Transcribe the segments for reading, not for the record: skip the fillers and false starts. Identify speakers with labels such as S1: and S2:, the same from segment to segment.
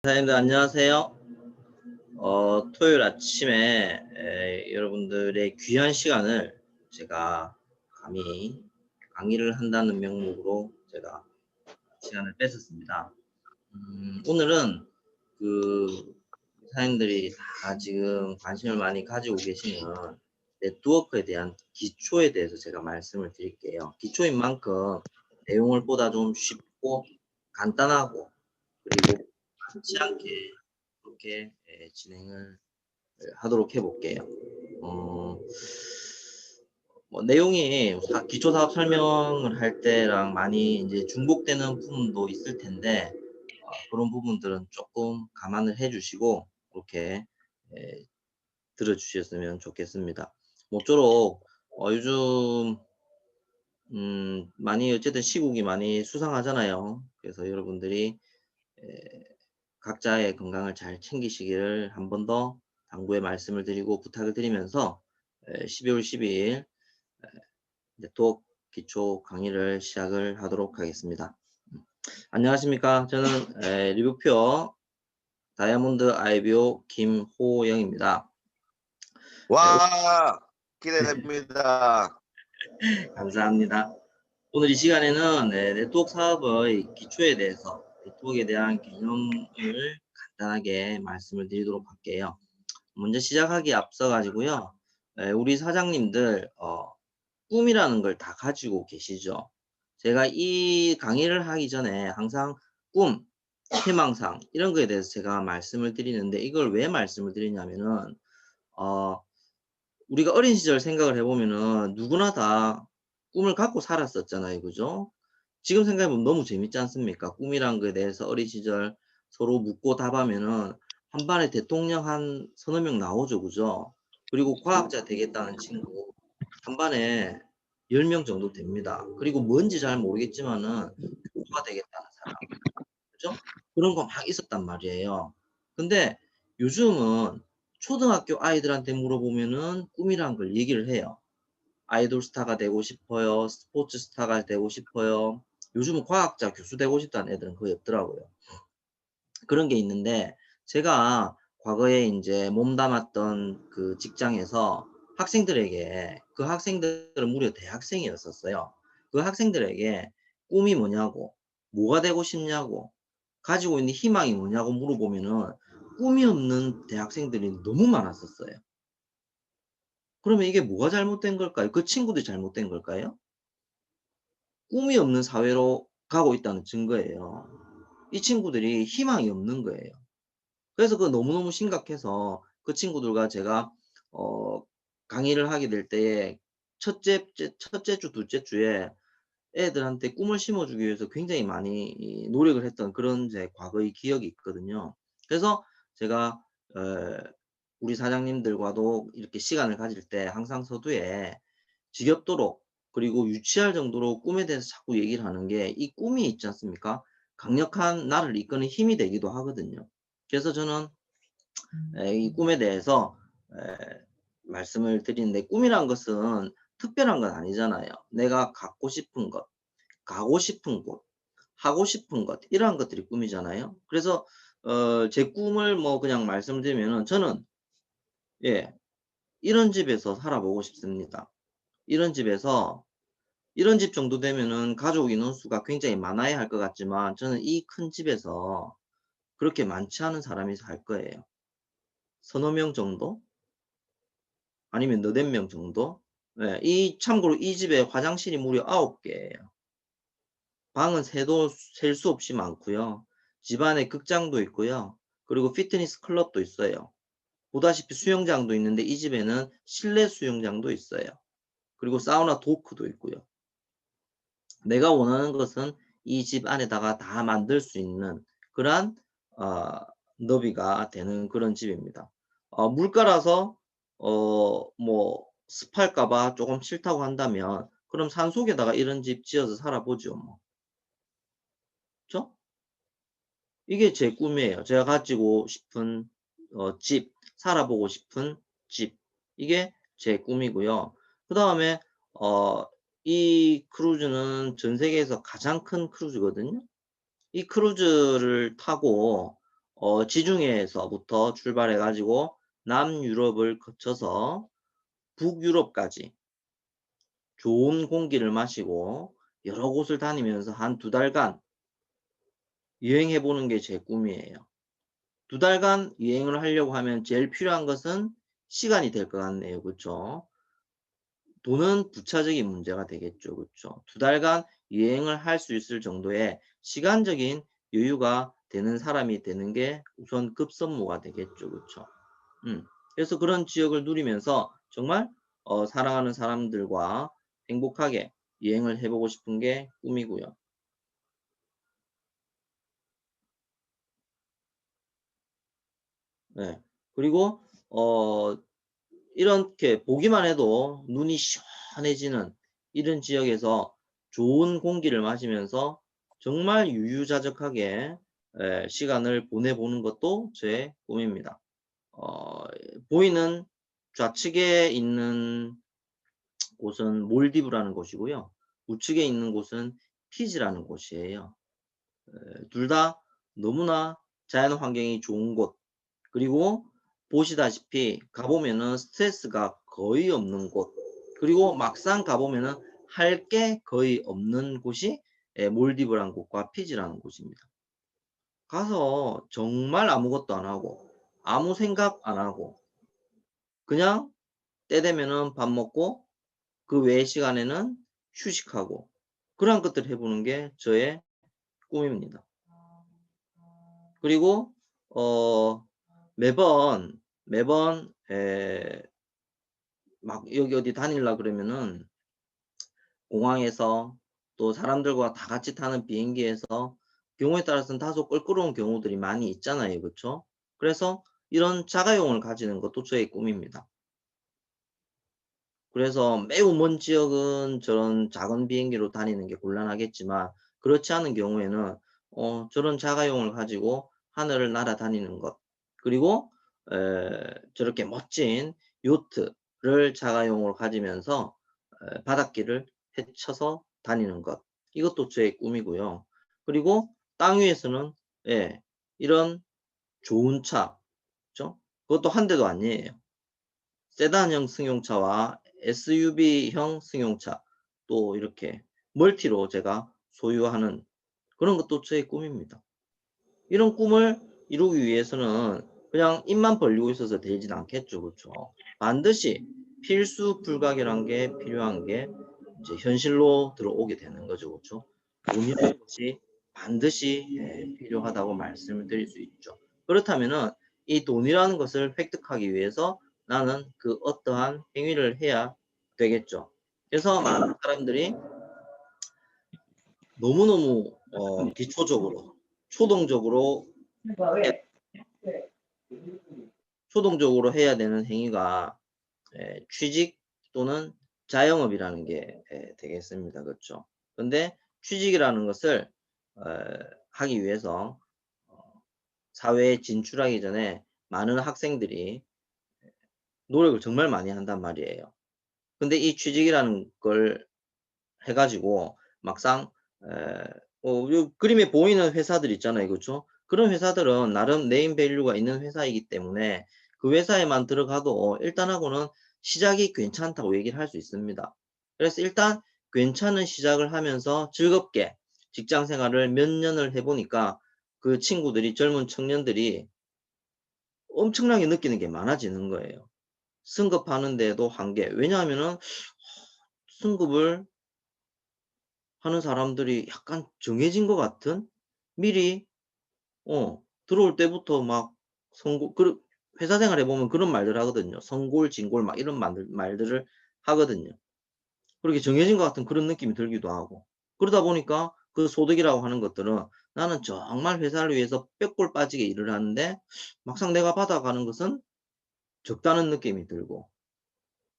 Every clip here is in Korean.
S1: 사장님들 안녕하세요. 토요일 아침에 여러분들의 귀한 시간을 제가 감히 강의를 한다는 명목으로 제가 시간을 뺏었습니다. 오늘은 그 사장님들이 다 지금 관심을 많이 가지고 계시는 네트워크에 대한 기초에 대해서 제가 말씀을 드릴게요. 기초인 만큼 내용을 보다 좀 쉽고 간단하고 그리고 많지 않게 그렇게 진행을 하도록 해볼게요. 뭐 내용이 기초 사업 설명을 할 때랑 많이 이제 중복되는 부분도 있을 텐데 그런 부분들은 조금 감안을 해주시고 그렇게 들어주셨으면 좋겠습니다. 모쪼록 요즘 많이 어쨌든 시국이 많이 수상하잖아요. 그래서 여러분들이 각자의 건강을 잘 챙기시기를 한 번 더 당부의 말씀을 드리고 부탁을 드리면서 12월 12일 네트워크 기초 강의를 시작을 하도록 하겠습니다. 안녕하십니까. 저는 리뷰표 다이아몬드 IBO 김호영입니다.
S2: 와, 기대됩니다.
S1: 감사합니다. 오늘 이 시간에는 네트워크 사업의 기초에 대해서 네트워크에 대한 개념을 간단하게 말씀을 드리도록 할게요. 먼저 시작하기에 앞서 가지고요. 우리 사장님들 꿈이라는 걸 다 가지고 계시죠. 제가 이 강의를 하기 전에 항상 꿈, 희망상 이런 거에 대해서 제가 말씀을 드리는데 이걸 왜 말씀을 드리냐면은 어 우리가 어린 시절 생각을 해 보면은 누구나 다 꿈을 갖고 살았었잖아요. 그죠? 지금 생각해 보면 너무 재밌지 않습니까? 꿈이란 거에 대해서 어린 시절 서로 묻고 답하면은 한 반에 대통령 한 서너 명 나오죠. 그죠? 그리고 과학자 되겠다는 친구 한 반에 10명 정도 됩니다. 그리고 뭔지 잘 모르겠지만은 교수가 되겠다는 사람. 그죠? 그런 거 막 있었단 말이에요. 근데 요즘은 초등학교 아이들한테 물어보면은 꿈이란 걸 얘기를 해요. 아이돌 스타가 되고 싶어요. 스포츠 스타가 되고 싶어요. 요즘은 과학자, 교수 되고 싶다는 애들은 거의 없더라고요. 그런 게 있는데 제가 과거에 인제 몸담았던 그 직장에서 학생들에게 그 학생들은 무려 대학생이었었어요. 그 학생들에게 꿈이 뭐냐고, 뭐가 되고 싶냐고, 가지고 있는 희망이 뭐냐고 물어보면은 꿈이 없는 대학생들이 너무 많았었어요. 그러면 이게 뭐가 잘못된 걸까요? 그 친구들이 잘못된 걸까요? 꿈이 없는 사회로 가고 있다는 증거예요. 이 친구들이 희망이 없는 거예요. 그래서 너무너무 심각해서 그 친구들과 제가 어 강의를 하게 될 때에 첫째 주, 둘째 주에 애들한테 꿈을 심어 주기 위해서 굉장히 많이 노력을 했던 그런 제 과거의 기억이 있거든요. 그래서 제가 우리 사장님들과도 이렇게 시간을 가질 때 항상 서두에 지겹도록 그리고 유치할 정도로 꿈에 대해서 자꾸 얘기를 하는 게 이 꿈이 있지 않습니까? 강력한 나를 이끄는 힘이 되기도 하거든요. 그래서 저는 이 꿈에 대해서 말씀을 드리는데 꿈이란 것은 특별한 건 아니잖아요. 내가 갖고 싶은 것, 가고 싶은 곳, 하고 싶은 것 이러한 것들이 꿈이잖아요. 그래서 제 꿈을 뭐 그냥 말씀드리면은 저는 예 이런 집에서 살아보고 싶습니다. 이런 집에서 이런 집 정도 되면은 가족 인원수가 굉장히 많아야 할 것 같지만 저는 이 큰 집에서 그렇게 많지 않은 사람이 살 거예요. 서너 명 정도? 아니면 너댓 명 정도? 예. 참고로 이 집에 화장실이 무려 9 개예요. 방은 새도 셀 수 없이 많고요. 집안에 극장도 있고요. 그리고 피트니스 클럽도 있어요. 보다시피 수영장도 있는데 이 집에는 실내 수영장도 있어요. 그리고 사우나 도크도 있고요. 내가 원하는 것은 이 집 안에다가 다 만들 수 있는 그러한 어 너비가 되는 그런 집입니다. 물가라서 뭐 습할까 봐 쪼금 싫다고 한다면 그럼 산속에다가 이런 집 지어서 살아 보죠 뭐. 그쵸? 이게 제 꿈이에요. 제가 가지고 싶은 집, 살아보고 싶은 집. 이게 제 꿈이고요. 그다음에 어 이 크루즈는 전 세계에서 가장 큰 크루즈거든요. 이 크루즈를 타고 지중해에서부터 출발해 가지고 남유럽을 거쳐서 북유럽까지 좋은 공기를 마시고 여러 곳을 다니면서 한 2달간 여행해 보는 게 제 꿈이에요. 2달간 여행을 하려고 하면 제일 필요한 것은 시간이 될 것 같네요. 그쵸? 돈은 부차적인 문제가 되겠죠. 그쵸? 2달간 여행을 할 수 있을 정도의 시간적인 여유가 되는 사람이 되는 게 우선 급선무가 되겠죠. 그쵸? 그래서 그런 지역을 누리면서 정말 사랑하는 사람들과 행복하게 여행을 해 보고 싶은 게 꿈이고요. 네. 그리고 이렇게 보기만 해도 눈이 시원해지는 이런 지역에서 좋은 공기를 마시면서 정말 유유자적하게 시간을 보내보는 것도 제 꿈입니다. 보이는 좌측에 있는 곳은 몰디브라는 곳이고요. 우측에 있는 곳은 피지라는 곳이에요. 둘 다 너무나 자연 환경이 좋은 곳, 그리고 보시다시피 가보면은 스트레스가 거의 없는 곳, 그리고 막상 가보면은 할 게 거의 없는 곳이 몰디브라는 곳과 피지라는 곳입니다. 가서 정말 아무것도 안 하고 아무 생각 안 하고 그냥 때 되면은 밥 먹고 그 외의 시간에는 휴식하고 그런 것들을 해보는 게 저의 꿈입니다. 그리고 매번 막 여기 어디 다닐라 그러면은 공항에서 또 사람들과 다 같이 타는 비행기에서 경우에 따라서는 다소 껄끄러운 경우들이 많이 있잖아요. 그쵸? 그래서 이런 자가용을 가지는 것도 저의 꿈입니다. 그래서 매우 먼 지역은 저런 작은 비행기로 다니는 게 곤란하겠지만 그렇지 않은 경우에는 저런 자가용을 가지고 하늘을 날아다니는 것, 그리고 저렇게 멋진 요트를 자가용으로 가지면서 바닷길을 헤쳐서 다니는 것, 이것도 저의 꿈이고요. 그리고 땅 위에서는 예, 이런 좋은 차, 그죠? 그것도 한 대도 아니에요. 세단형 승용차와 SUV형 승용차, 또 이렇게 멀티로 제가 소유하는 그런 것도 저의 꿈입니다. 이런 꿈을 이루기 위해서는 그냥 입만 벌리고 있어서 되진 않겠죠. 그렇죠? 반드시 필수 불가결한 게 필요한 게 이제 현실로 들어오게 되는 거죠. 그렇죠? 돈이라는 것이 반드시 필요하다고 말씀을 드릴 수 있죠. 그렇다면은 이 돈이라는 것을 획득하기 위해서 나는 그 어떠한 행위를 해야 되겠죠. 그래서 많은 사람들이 너무너무 기초적으로 초동적으로 초동적으로 해야 되는 행위가 취직 또는 자영업이라는 게 되겠습니다. 그렇죠? 근데 취직이라는 것을 하기 위해서 사회에 진출하기 전에 많은 학생들이 노력을 정말 많이 한단 말이에요. 근데 이 취직이라는 걸 해 가지고 막상 요 그림에 보이는 회사들 있잖아요. 그렇죠? 그런 회사들은 나름 네임 밸류가 있는 회사이기 때문에 그 회사에만 들어가도 일단하고는 시작이 괜찮다고 얘기를 할 수 있습니다. 그래서 일단 괜찮은 시작을 하면서 즐겁게 직장 생활을 몇 년을 해 보니까 그 친구들이, 젊은 청년들이 엄청나게 느끼는 게 많아지는 거예요. 승급하는 데에도 한계. 왜냐하면은 승급을 하는 사람들이 약간 정해진 것 같은, 미리 들어올 때부터 막 선고 그 회사 생활해 보면 그런 말들 하거든요. 선골, 진골 막 이런 말들을 하거든요. 그렇게 정해진 것 같은 그런 느낌이 들기도 하고. 그러다 보니까 그 소득이라고 하는 것들은 나는 정말 회사를 위해서 뼈골 빠지게 일을 하는데 막상 내가 받아가는 것은 적다는 느낌이 들고.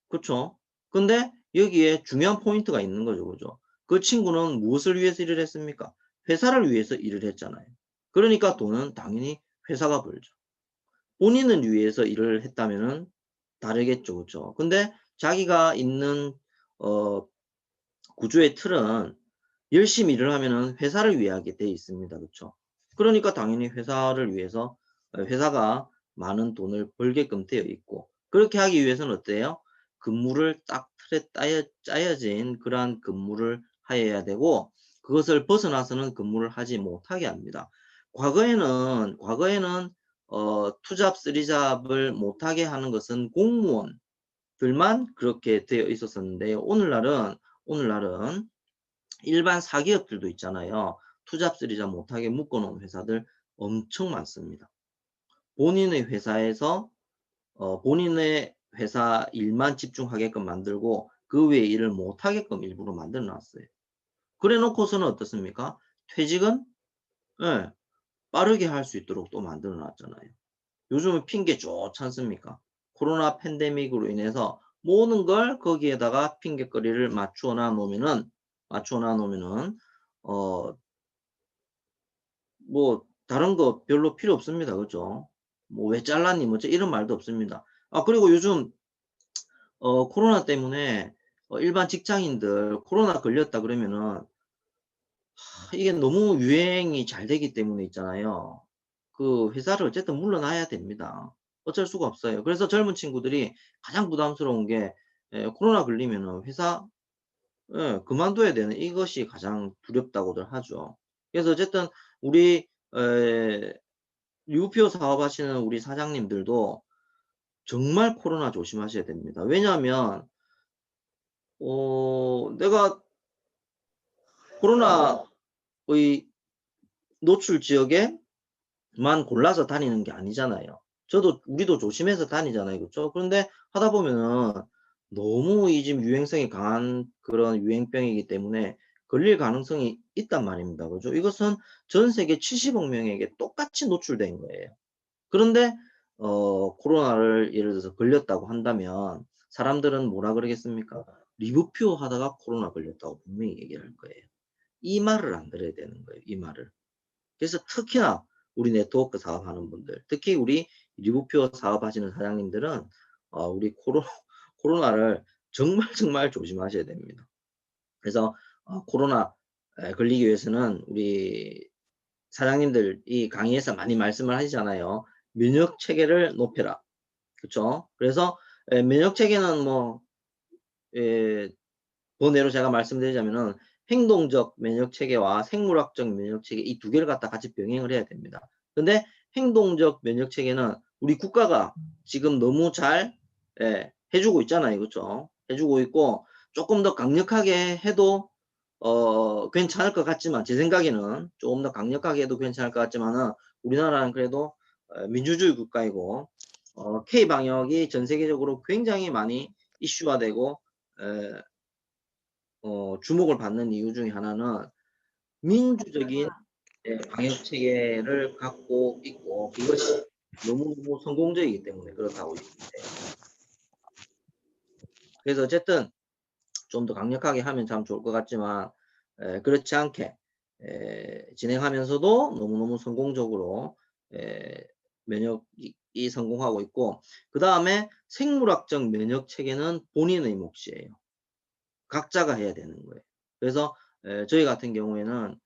S1: 그쵸? 근데 여기에 중요한 포인트가 있는 거죠. 그죠? 그 친구는 무엇을 위해서 일을 했습니까? 회사를 위해서 일을 했잖아요. 그러니까 돈은 당연히 회사가 벌죠. 본인을 위해서 일을 했다면은 다르겠죠. 그죠? 근데 자기가 있는 어 구조의 틀은 열심히 일을 하면은 회사를 위해 하게 돼 있습니다. 그쵸? 그러니까 당연히 회사를 위해서 회사가 많은 돈을 벌게끔 되어 있고, 그렇게 하기 위해서는 어때요? 근무를 딱 틀에 짜여진 그러한 근무를 하여야 되고, 그것을 벗어나서는 근무를 하지 못하게 합니다. 과거에는 투잡, 쓰리잡을 못하게 하는 것은 공무원들만 그렇게 되어 있었었는데요. 오늘날은 일반 사기업들도 있잖아요. 투잡, 쓰리잡 못하게 묶어놓은 회사들 엄청 많습니다. 본인의 회사에서 본인의 회사 일만 집중하게끔 만들고 그 외의 일을 못하게끔 일부러 만들어 놨어요. 그래 놓고서는 어떻습니까? 퇴직은 예, 빠르게 할 수 있도록 또 만들어 놨잖아요. 요즘은 핑계 좋지 않습니까? 코로나 팬데믹으로 인해서 모든 걸 거기에다가 핑곗거리를 맞추어 놔 놓으면은 어 뭐 다른 거 별로 필요 없습니다. 그죠? 뭐 "왜 잘랐니?" 뭐 이런 말도 없습니다. 아, 그리고 요즘 코로나 때문에 일반 직장인들 코로나 걸렸다 그러면은 이게 너무 유행이 잘 되기 때문에 있잖아요. 그 회사를 어쨌든 물러나야 됩니다. 어쩔 수가 없어요. 그래서 젊은 친구들이 가장 부담스러운 게 코로나 걸리면은 회사 그만둬야 되는 이것이 가장 두렵다고들 하죠. 그래서 어쨌든 우리 에 유표 사업하시는 우리 사장님들도 정말 코로나 조심하셔야 됩니다. 왜냐하면 내가 코로나의 노출 지역에만 골라서 다니는 게 아니잖아요. 우리도 조심해서 다니잖아요. 그쵸? 그런데 하다 보면은 너무 이 지금 유행성이 강한 그런 유행병이기 때문에 걸릴 가능성이 있단 말입니다. 그죠? 이것은 전 세계 70억 명에게 똑같이 노출된 거예요. 그런데 코로나를 예를 들어서 걸렸다고 한다면 사람들은 뭐라 그러겠습니까? 리뷰표 하다가 코로나 걸렸다고 분명히 얘기를 할 거예요. 이 말을 안 들어야 되는 거예요, 이 말을. 그래서 특히나 우리 네트워크 사업하는 분들, 특히 우리 리뷰표 사업하시는 사장님들은 우리 코로나를 정말 정말 조심하셔야 됩니다. 그래서 코로나 걸리기 위해서는 우리 사장님들이 강의에서 많이 말씀을 하시잖아요. "면역 체계를 높여라." 그쵸? 그래서 면역 체계는 뭐 예 본예로 제가 말씀드리자면은 행동적 면역 체계와 생물학적 면역 체계 이 두 개를 갖다 같이 병행을 해야 됩니다. 근데 행동적 면역 체계는 우리 국가가 지금 너무 잘 해 주고 있잖아요. 그쵸? 해 주고 있고 쪼끔 더 강력하게 해도 괜찮을 것 같지만, 제 생각에는 쪼금 더 강력하게 해도 괜찮을 것 같지만은 우리나라는 그래도 민주주의 국가이고 K 방역이 전 세계적으로 굉장히 많이 이슈화되고 에 주목을 받는 이유 중에 하나는 민주적인 방역 체계를 갖고 있고 그것이 너무너무 성공적이기 때문에 그렇다고 얘기해요. 그래서 어쨌든 좀 더 강력하게 하면 참 좋을 것 같지만 그렇지 않게 진행하면서도 너무너무 성공적으로 에 면역이 성공하고 있고, 그다음에 생물학적 면역 체계는 본인의 몫이에요. 각자가 해야 되는 거예요. 그래서 저희 같은 경우에는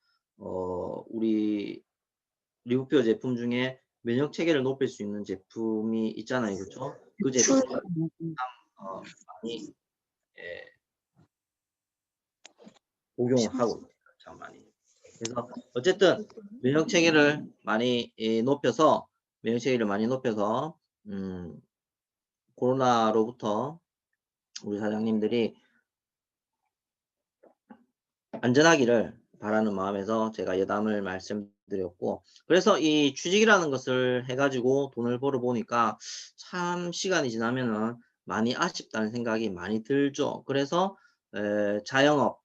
S1: 우리 리부표 제품 중에 면역 체계를 높일 수 있는 제품이 있잖아요. 그쵸? 그 제품을 많이 예 복용을 하고 있습니다. 참 많이. 그래서 어쨌든 면역 체계를 많이 높여서 코로나로부터 우리 사장님들이 안전하기를 바라는 마음에서 제가 여담을 말씀드렸고, 그래서 이 취직이라는 것을 해 가지고 돈을 벌어 보니까 참 시간이 지나면은 많이 아쉽다는 생각이 많이 들죠. 그래서 자영업을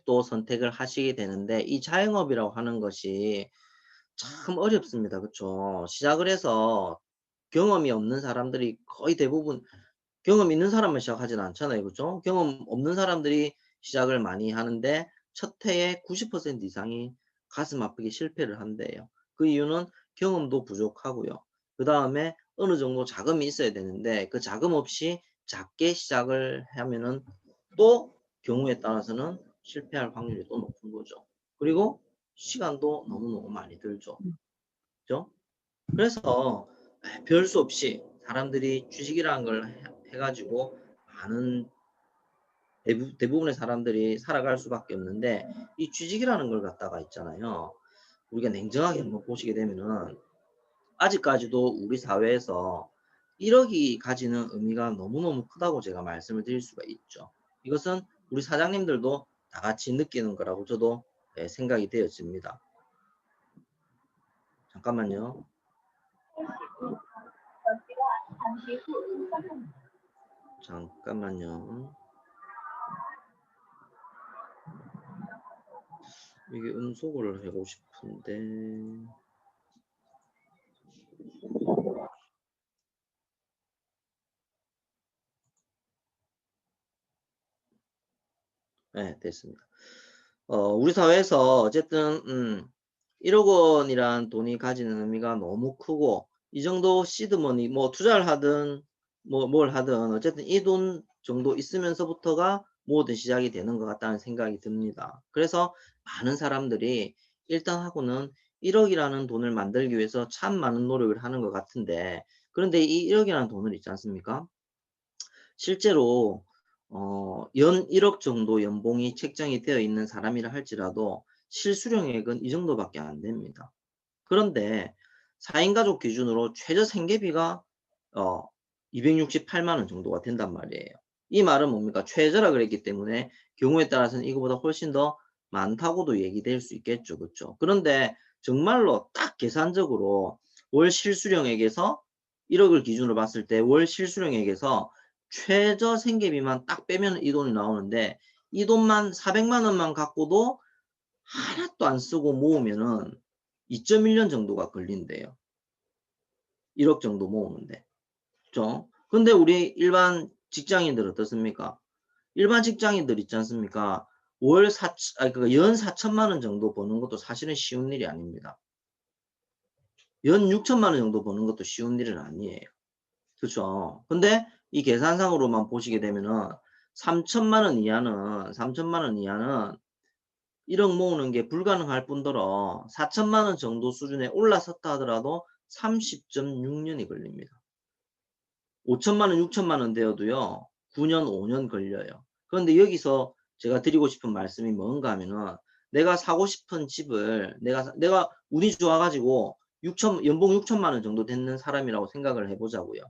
S1: 또 선택을 하시게 되는데, 이 자영업이라고 하는 것이 참 어렵습니다. 그쵸? 시작을 해서 경험이 없는 사람들이 거의 대부분, 경험 있는 사람만 시작하진 않잖아요. 그죠? 경험 없는 사람들이 시작을 많이 하는데 첫 해에 90% 이상이 가슴 아프게 실패를 한대요. 그 이유는 경험도 부족하고요. 그다음에 어느 정도 자금이 있어야 되는데 그 자금 없이 작게 시작을 하면은 또 경우에 따라서는 실패할 확률이 또 높은 거죠. 그리고 시간도 너무너무 많이 들죠. 그죠? 그래서 별 수 없이 사람들이 주식이라는 걸 해가지고 많은 대부분의 사람들이 살아갈 수밖에 없는데, 이 주식이라는 걸 갖다가 있잖아요. 우리가 냉정하게 한번 보시게 되면은 아직까지도 우리 사회에서 1억이 가지는 의미가 너무너무 크다고 제가 말씀을 드릴 수가 있죠. 이것은 우리 사장님들도 다 같이 느끼는 거라고 저도 생각이 되어집니다. 잠깐만요. 잠깐만요. 이게 음소거를 하고 싶은데. 네, 됐습니다. 우리 사회에서 어쨌든 1억 원이란 돈이 가지는 의미가 너무 크고, 이 정도 시드머니, 뭐 투자를 하든 뭘 하든 어쨌든 이 돈 정도 있으면서부터가 모든 시작이 되는 것 같다는 생각이 듭니다. 그래서 많은 사람들이 일단 하고는 1억이라는 돈을 만들기 위해서 참 많은 노력을 하는 것 같은데, 그런데 이 1억이라는 돈을 있지 않습니까? 실제로 연 1억 정도 연봉이 책정이 되어 있는 사람이라 할지라도 실수령액은 이 정도밖에 안 됩니다. 그런데 4인 가족 기준으로 최저 생계비가 268만 원 정도가 된단 말이에요. 이 말은 뭡니까? 최저라 그랬기 때문에 경우에 따라서는 이거보다 훨씬 더 많다고도 얘기될 수 있겠죠. 그렇죠? 그런데 정말로 딱 계산적으로 월 실수령액에서 1억을 기준으로 봤을 때 월 실수령액에서 최저 생계비만 딱 빼면 이 돈이 나오는데, 이 돈만 400만 원만 갖고도 하나도 안 쓰고 모으면은 2.1년 정도가 걸린대요. 1억 정도 모으는데. 그죠? 근데 우리 일반 직장인들 어떻습니까? 일반 직장인들 있지 않습니까? 그러니까 연 4천만 원 정도 버는 것도 사실은 쉬운 일이 아닙니다. 연 6천만 원 정도 버는 것도 쉬운 일은 아니에요. 그렇죠? 근데 이 계산상으로만 보시게 되면은 3천만 원 이하는 1억 모으는 게 불가능할 뿐더러 4천만 원 정도 수준에 올라섰다 하더라도 30.6년이 걸립니다. 5천만 원, 6천만 원 되어도요, 9년, 5년 걸려요. 그런데 여기서 제가 드리고 싶은 말씀이 뭔가 하면은, 내가 사고 싶은 집을 내가 운이 좋아가지고 연봉 6천만 원 정도 되는 사람이라고 생각을 해보자고요.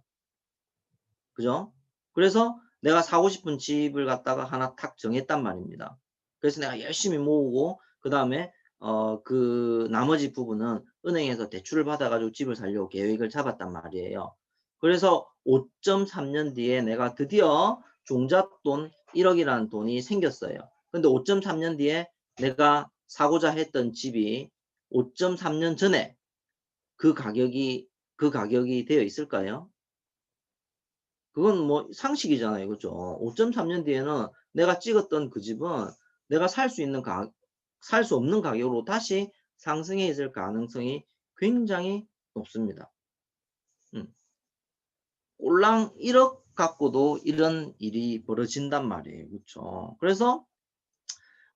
S1: 그죠? 그래서 내가 사고 싶은 집을 갖다가 하나 탁 정했단 말입니다. 그래서 내가 열심히 모으고, 그 다음에 그 나머지 부분은 은행에서 대출을 받아가지고 집을 살려고 계획을 잡았단 말이에요. 그래서 5.3년 뒤에 내가 드디어 종잣돈 1억이라는 돈이 생겼어요. 근데 5.3년 뒤에 내가 사고자 했던 집이 5.3년 전에 그 가격이 되어 있을까요? 그건 뭐 상식이잖아요. 그죠? 5.3년 뒤에는 내가 찍었던 그 집은 내가 살 수 없는 가격으로 다시 상승해 있을 가능성이 굉장히 높습니다. 꼴랑 1억 갖고도 이런 일이 벌어진단 말이에요. 그렇죠? 그래서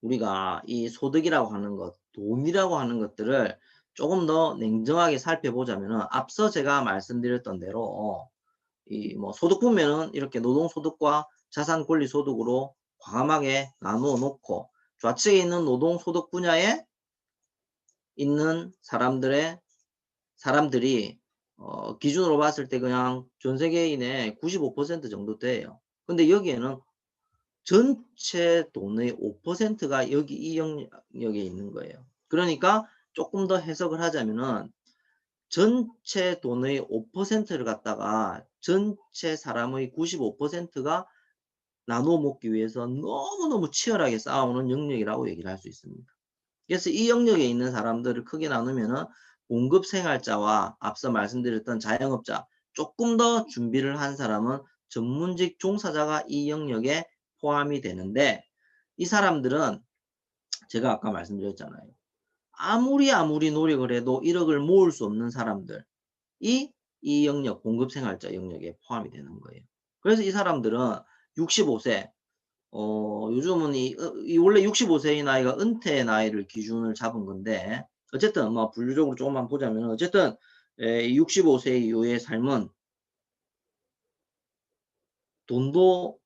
S1: 우리가 이 소득이라고 하는 것, 돈이라고 하는 것들을 조금 더 냉정하게 살펴보자면, 앞서 제가 말씀드렸던 대로 이 뭐 소득 보면은 이렇게 노동소득과 자산권리소득으로 과감하게 나누어 놓고, 좌측에 있는 노동소득 분야에 있는 사람들이 기준으로 봤을 때 그냥 전 세계인의 95% 정도 돼요. 근데 여기에는 전체 돈의 5%가 여기 이 영역에 있는 거예요. 그러니까 조금 더 해석을 하자면은, 전체 돈의 5%를 갖다가 전체 사람의 95%가 나눠 먹기 위해서 너무너무 치열하게 싸우는 영역이라고 얘기를 할 수 있습니다. 그래서 이 영역에 있는 사람들을 크게 나누면은 공급생활자와 앞서 말씀드렸던 자영업자, 조금 더 준비를 한 사람은 전문직 종사자가 이 영역에 포함이 되는데, 이 사람들은 제가 아까 말씀드렸잖아요. 아무리 노력을 해도 1억을 모을 수 없는 사람들, 이 영역, 공급생활자 영역에 포함이 되는 거예요. 그래서 이 사람들은 65세, 요즘은 이 원래 65세의 나이가 은퇴의 나이를 기준을 잡은 건데, 어쨌든 뭐 분류적으로 조금만 보자면, 어쨌든 65세 이후의 삶은 돈도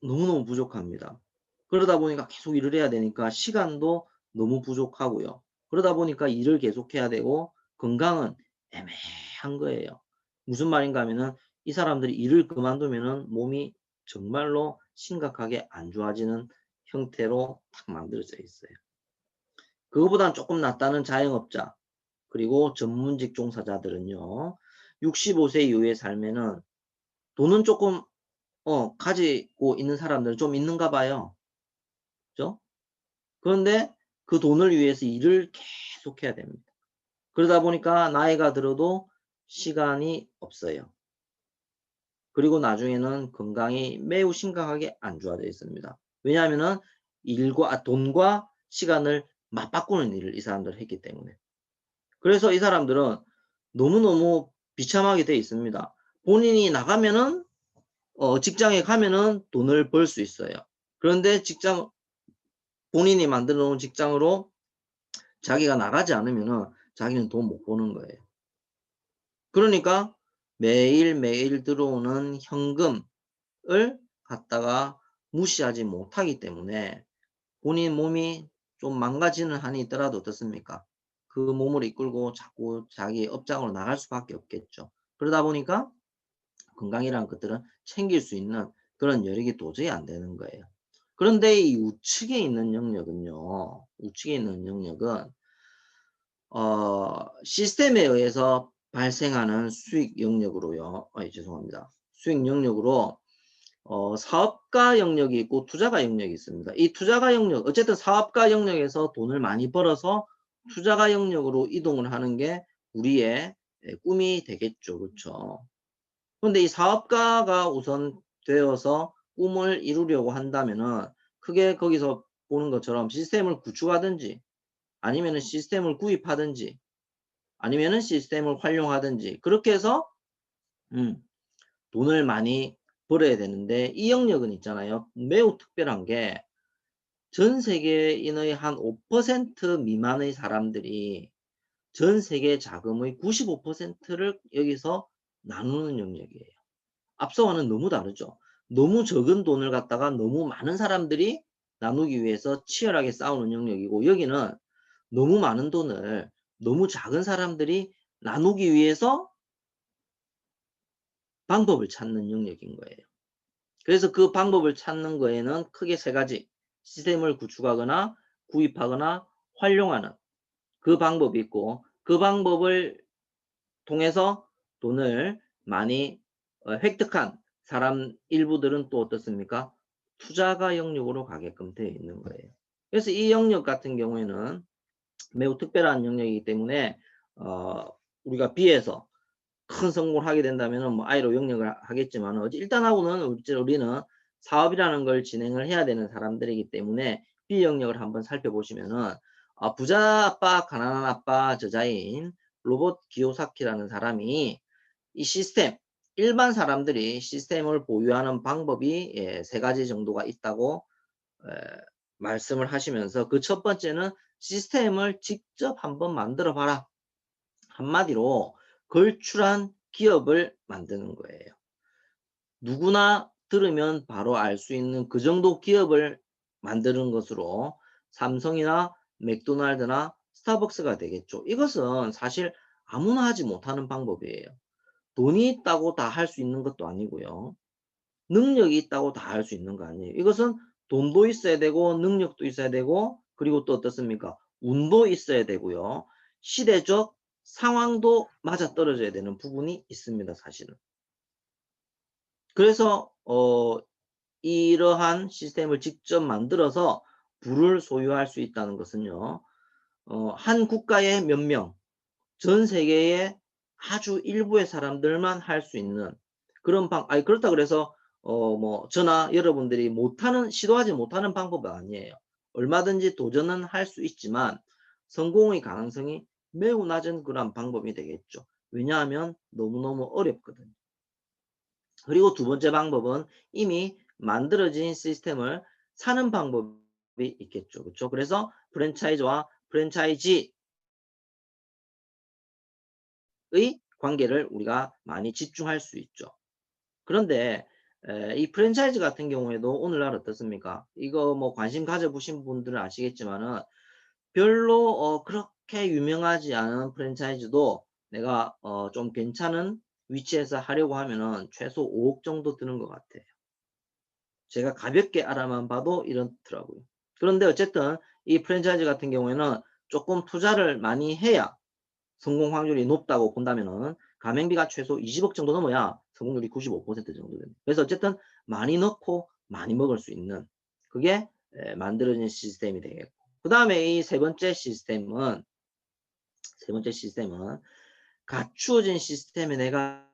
S1: 너무너무 부족합니다. 그러다 보니까 계속 일을 해야 되니까 시간도 너무 부족하고요. 그러다 보니까 일을 계속해야 되고 건강은 애매한 거예요. 무슨 말인가 하면은 이 사람들이 일을 그만두면은 몸이 정말로 심각하게 안 좋아지는 형태로 딱 만들어져 있어요. 그거보단 조금 낫다는 자영업자 그리고 전문직 종사자들은요. 65세 이후의 삶에는 돈은 조금 가지고 있는 사람들은 좀 있는가 봐요. 그죠? 그런데 그 돈을 위해서 일을 계속해야 됩니다. 그러다 보니까 나이가 들어도 시간이 없어요. 그리고 나중에는 건강이 매우 심각하게 안 좋아져 있습니다. 왜냐하면은 돈과 시간을 맞바꾸는 일을 이 사람들은 했기 때문에. 그래서 이 사람들은 너무너무 비참하게 돼 있습니다. 본인이 나가면은 직장에 가면은 돈을 벌 수 있어요. 그런데 본인이 만들어 놓은 직장으로 자기가 나가지 않으면은 자기는 돈 못 버는 거예요. 그러니까 매일매일 들어오는 현금을 갖다가 무시하지 못하기 때문에 본인 몸이 좀 망가지는 한이 있더라도 어떻습니까? 그 몸을 이끌고 자꾸 자기 업장으로 나갈 수밖에 없겠죠. 그러다 보니까 건강이라는 것들은 챙길 수 있는 그런 여력이 도저히 안 되는 거예요. 그런데 이 우측에 있는 영역은요. 우측에 있는 영역은 시스템에 의해서 발생하는 수익 영역으로요. 죄송합니다. 수익 영역으로 사업가 영역이 있고 투자가 영역이 있습니다. 이 투자가 영역, 어쨌든 사업가 영역에서 돈을 많이 벌어서 투자가 영역으로 이동을 하는 게 우리의 꿈이 되겠죠. 그렇죠? 그런데 이 사업가가 우선 되어서 꿈을 이루려고 한다면은 크게 거기서 보는 것처럼 시스템을 구축하든지 아니면은 시스템을 구입하든지 아니면은 시스템을 활용하든지 그렇게 해서 돈을 많이 벌어야 되는데 이 영역은 있잖아요. 매우 특별한 게 전 세계인의 한 5% 미만의 사람들이 전 세계 자금의 95%를 여기서 나누는 영역이에요. 앞서와는 너무 다르죠. 너무 적은 돈을 갖다가 너무 많은 사람들이 나누기 위해서 치열하게 싸우는 영역이고 여기는 너무 많은 돈을 너무 작은 사람들이 나누기 위해서 방법을 찾는 영역인 거예요. 그래서 그 방법을 찾는 거에는 크게 세 가지 시스템을 구축하거나 구입하거나 활용하는 그 방법이 있고 그 방법을 통해서 돈을 많이 획득한 사람 일부들은 또 어떻습니까? 투자가 영역으로 가게끔 되어 있는 거예요. 그래서 이 영역 같은 경우에는 매우 특별한 영역이기 때문에 우리가 B에서 큰 성공을 하게 된다면 뭐 I로 영역을 하겠지만 일단 하고는 우리는 사업이라는 걸 진행을 해야 되는 사람들이기 때문에 B 영역을 한번 살펴보시면은 부자 아빠 가난한 아빠 저자인 로봇 기요사키라는 사람이 이 시스템 일반 사람들이 시스템을 보유하는 방법이 세 가지 정도가 있다고 말씀을 하시면서 그 첫 번째는 시스템을 직접 한번 만들어 봐라. 한마디로 걸출한 기업을 만드는 거예요. 누구나 들으면 바로 알 수 있는 그 정도 기업을 만드는 것으로 삼성이나 맥도날드나 스타벅스가 되겠죠. 이것은 사실 아무나 하지 못하는 방법이에요. 돈이 있다고 다 할 수 있는 것도 아니고요. 능력이 있다고 다 할 수 있는 거 아니에요. 이것은 돈도 있어야 되고 능력도 있어야 되고 그리고 또 어떻습니까? 운도 있어야 되고요. 시대적 상황도 맞아떨어져야 되는 부분이 있습니다. 사실은. 그래서 이러한 시스템을 직접 만들어서 부를 소유할 수 있다는 것은요. 한 국가의 몇 명, 전 세계의 아주 일부의 사람들만 할 수 있는 그런 그렇다 그래서 뭐 저나 여러분들이 시도하지 못하는 방법은 아니에요. 얼마든지 도전은 할 수 있지만 성공의 가능성이 매우 낮은 그런 방법이 되겠죠. 왜냐하면 너무너무 어렵거든요. 그리고 두 번째 방법은 이미 만들어진 시스템을 사는 방법이 있겠죠. 그렇죠? 그래서 프랜차이즈와 프랜차이지 관계를 우리가 많이 집중할 수 있죠. 그런데 이 프랜차이즈 같은 경우에도 오늘날 어떻습니까? 이거 뭐 관심 가져보신 분들은 아시겠지만은 별로 그렇게 유명하지 않은 프랜차이즈도 내가 좀 괜찮은 위치에서 하려고 하면은 최소 5억 정도 드는 것 같아요. 제가 가볍게 알아만 봐도 이렇더라고요. 그런데 어쨌든 이 프랜차이즈 같은 경우에는 조금 투자를 많이 해야 성공 확률이 높다고 본다면은 가맹비가 최소 20억 정도 넘어야 성공률이 95% 정도 됩니다. 그래서 어쨌든 많이 넣고 많이 먹을 수 있는 그게 만들어진 시스템이 되겠고, 그 다음에 이 세 번째 시스템은 갖추어진 시스템에 내가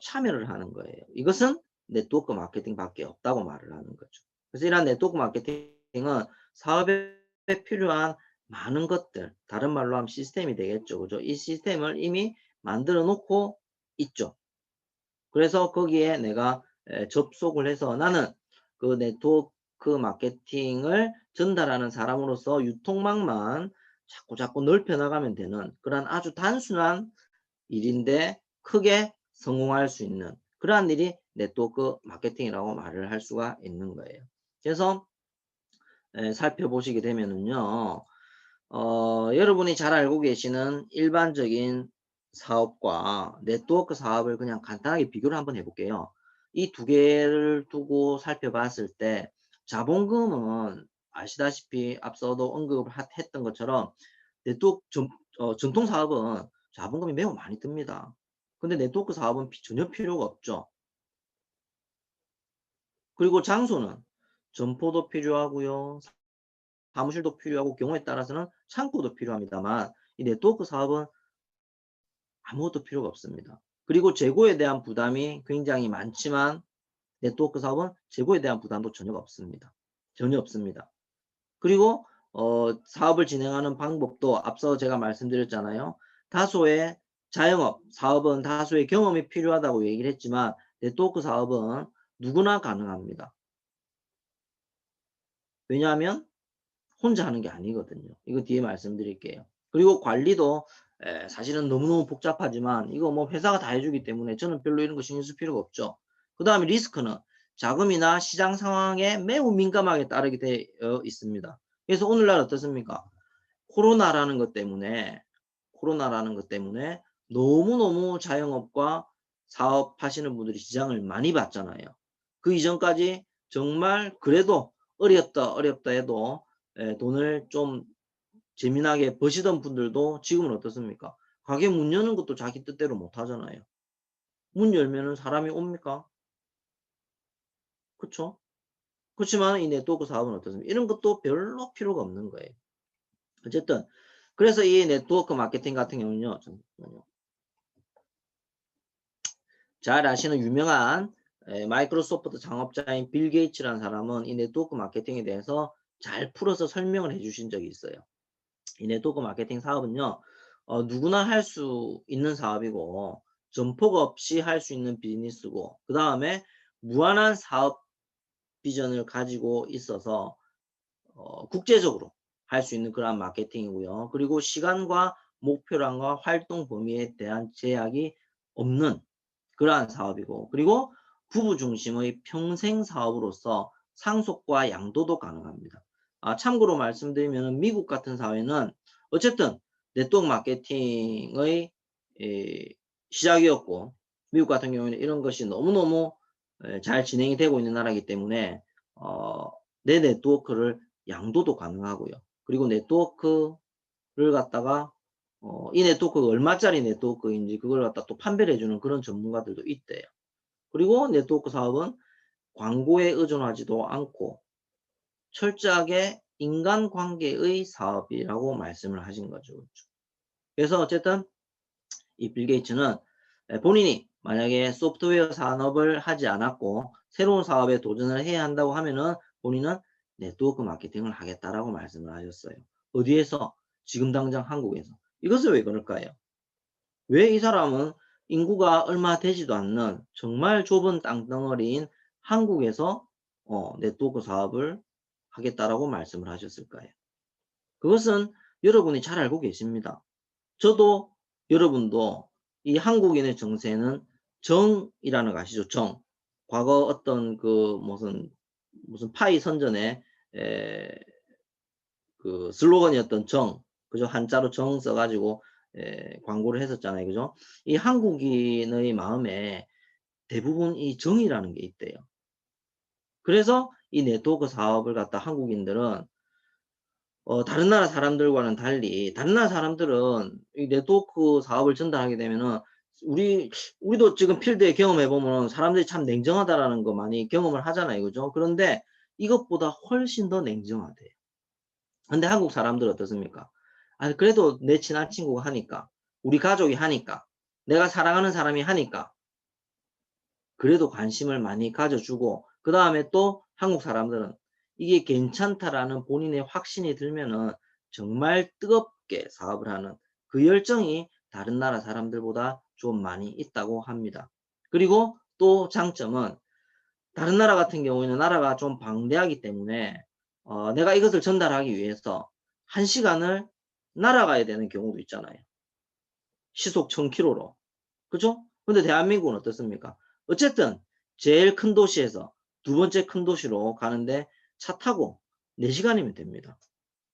S1: 참여를 하는 거예요. 이것은 네트워크 마케팅밖에 없다고 말을 하는 거죠. 그래서 이러한 네트워크 마케팅은 사업에 필요한 많은 것들, 다른 말로 하면 시스템이 되겠죠. 그죠? 이 시스템을 이미 만들어 놓고 있죠. 그래서 거기에 내가 접속을 해서 나는 그 네트워크 마케팅을 전달하는 사람으로서 유통망만 자꾸 넓혀 나가면 되는 그런 아주 단순한 일인데 크게 성공할 수 있는 그러한 일이 네트워크 마케팅이라고 말을 할 수가 있는 거예요. 그래서 살펴보시게 되면은요, 여러분이 잘 알고 계시는 일반적인 사업과 네트워크 사업을 그냥 간단하게 비교를 한번 해볼게요. 이 두 개를 두고 살펴봤을 때 자본금은 아시다시피 앞서도 언급을 했던 것처럼 네트워크 전통 사업은 자본금이 매우 많이 듭니다. 근데 네트워크 사업은 전혀 필요가 없죠. 그리고 장소는 점포도 필요하고요. 사무실도 필요하고 경우에 따라서는 창고도 필요합니다만 이 네트워크 사업은 아무것도 필요가 없습니다. 그리고 재고에 대한 부담이 굉장히 많지만 네트워크 사업은 재고에 대한 부담도 전혀 없습니다. 전혀 없습니다. 그리고 사업을 진행하는 방법도 앞서 제가 말씀드렸잖아요. 다소의 자영업 사업은 다소의 경험이 필요하다고 얘기를 했지만 네트워크 사업은 누구나 가능합니다. 왜냐하면 혼자 하는 게 아니거든요. 이거 뒤에 말씀드릴게요. 그리고 관리도 사실은 너무너무 복잡하지만 이거 뭐 회사가 다 해주기 때문에 저는 별로 이런 거 신경 쓸 필요가 없죠. 그 다음에 리스크는 자금이나 시장 상황에 매우 민감하게 따르게 되어 있습니다. 그래서 오늘날 어떻습니까? 코로나라는 것 때문에 너무너무 자영업과 사업하시는 분들이 지장을 많이 받잖아요. 그 이전까지 정말 그래도 어렵다 해도 돈을 좀 재미나게 버시던 분들도 지금은 어떻습니까? 가게 문 여는 것도 자기 뜻대로 못 하잖아요. 문 열면은 사람이 옵니까? 그쵸? 그렇지만 이 네트워크 사업은 어떻습니까? 이런 것도 별로 필요가 없는 거예요. 어쨌든 그래서 이 네트워크 마케팅 같은 경우는요. 잠깐만요. 잘 아시는 유명한 마이크로소프트 창업자인 빌 게이츠라는 사람은 이 네트워크 마케팅에 대해서 잘 풀어서 설명을 해주신 적이 있어요. 이 네트워크 마케팅 사업은요, 누구나 할 수 있는 사업이고 점포가 없이 할 수 있는 비즈니스고 그 다음에 무한한 사업 비전을 가지고 있어서 국제적으로 할 수 있는 그런 마케팅이고요. 그리고 시간과 목표량과 활동 범위에 대한 제약이 없는 그러한 사업이고, 그리고 부부 중심의 평생 사업으로서 상속과 양도도 가능합니다. 참고로 말씀드리면 미국 같은 사회는 어쨌든 네트워크 마케팅의 시작이었고, 미국 같은 경우에는 이런 것이 너무너무 잘 진행이 되고 있는 나라이기 때문에 내 네트워크를 양도도 가능하고요. 그리고 네트워크를 갖다가 이 네트워크가 얼마짜리 네트워크인지 그걸 갖다 또 판별해 주는 그런 전문가들도 있대요. 그리고 네트워크 사업은 광고에 의존하지도 않고 철저하게 인간관계의 사업이라고 말씀을 하신 거죠. 그렇죠? 그래서 어쨌든 이 빌 게이츠는 본인이 만약에 소프트웨어 산업을 하지 않았고 새로운 사업에 도전을 해야 한다고 하면은 본인은 네트워크 마케팅을 하겠다라고 말씀을 하셨어요. 어디에서? 지금 당장 한국에서. 이것은 왜 그럴까요? 왜 이 사람은 인구가 얼마 되지도 않는 정말 좁은 땅덩어리인 한국에서 네트워크 사업을 하겠다라고 말씀을 하셨을까요? 그것은 여러분이 잘 알고 계십니다. 저도 여러분도 이 한국인의 정세는 정이라는 거 아시죠? 정. 과거 어떤 그 무슨 파이 선전에 그 슬로건이었던 정, 그죠? 한자로 정 써가지고 광고를 했었잖아요, 그죠? 이 한국인의 마음에 대부분 이 정이라는 게 있대요. 그래서 이 네트워크 사업을 갖다 한국인들은 다른 나라 사람들과는 달리 다른 나라 사람들은 이 네트워크 사업을 전달하게 되면은 우리도 지금 필드에 경험해 보면 사람들이 참 냉정하다라는 거 많이 경험을 하잖아요, 그죠? 그런데 이것보다 훨씬 더 냉정하대요. 근데 한국 사람들 어떻습니까? 아, 그래도 내 친한 친구가 하니까, 우리 가족이 하니까, 내가 사랑하는 사람이 하니까, 그래도 관심을 많이 가져주고, 그 다음에 또 한국 사람들은 이게 괜찮다라는 본인의 확신이 들면은 정말 뜨겁게 사업을 하는 그 열정이 다른 나라 사람들보다 좀 많이 있다고 합니다. 그리고 또 장점은 다른 나라 같은 경우에는 나라가 좀 방대하기 때문에 내가 이것을 전달하기 위해서 1시간을 날아가야 되는 경우도 있잖아요. 시속 1000km로. 그죠? 근데 대한민국은 어떻습니까? 어쨌든 제일 큰 도시에서 두 번째 큰 도시로 가는데 차 타고 4시간이면 됩니다.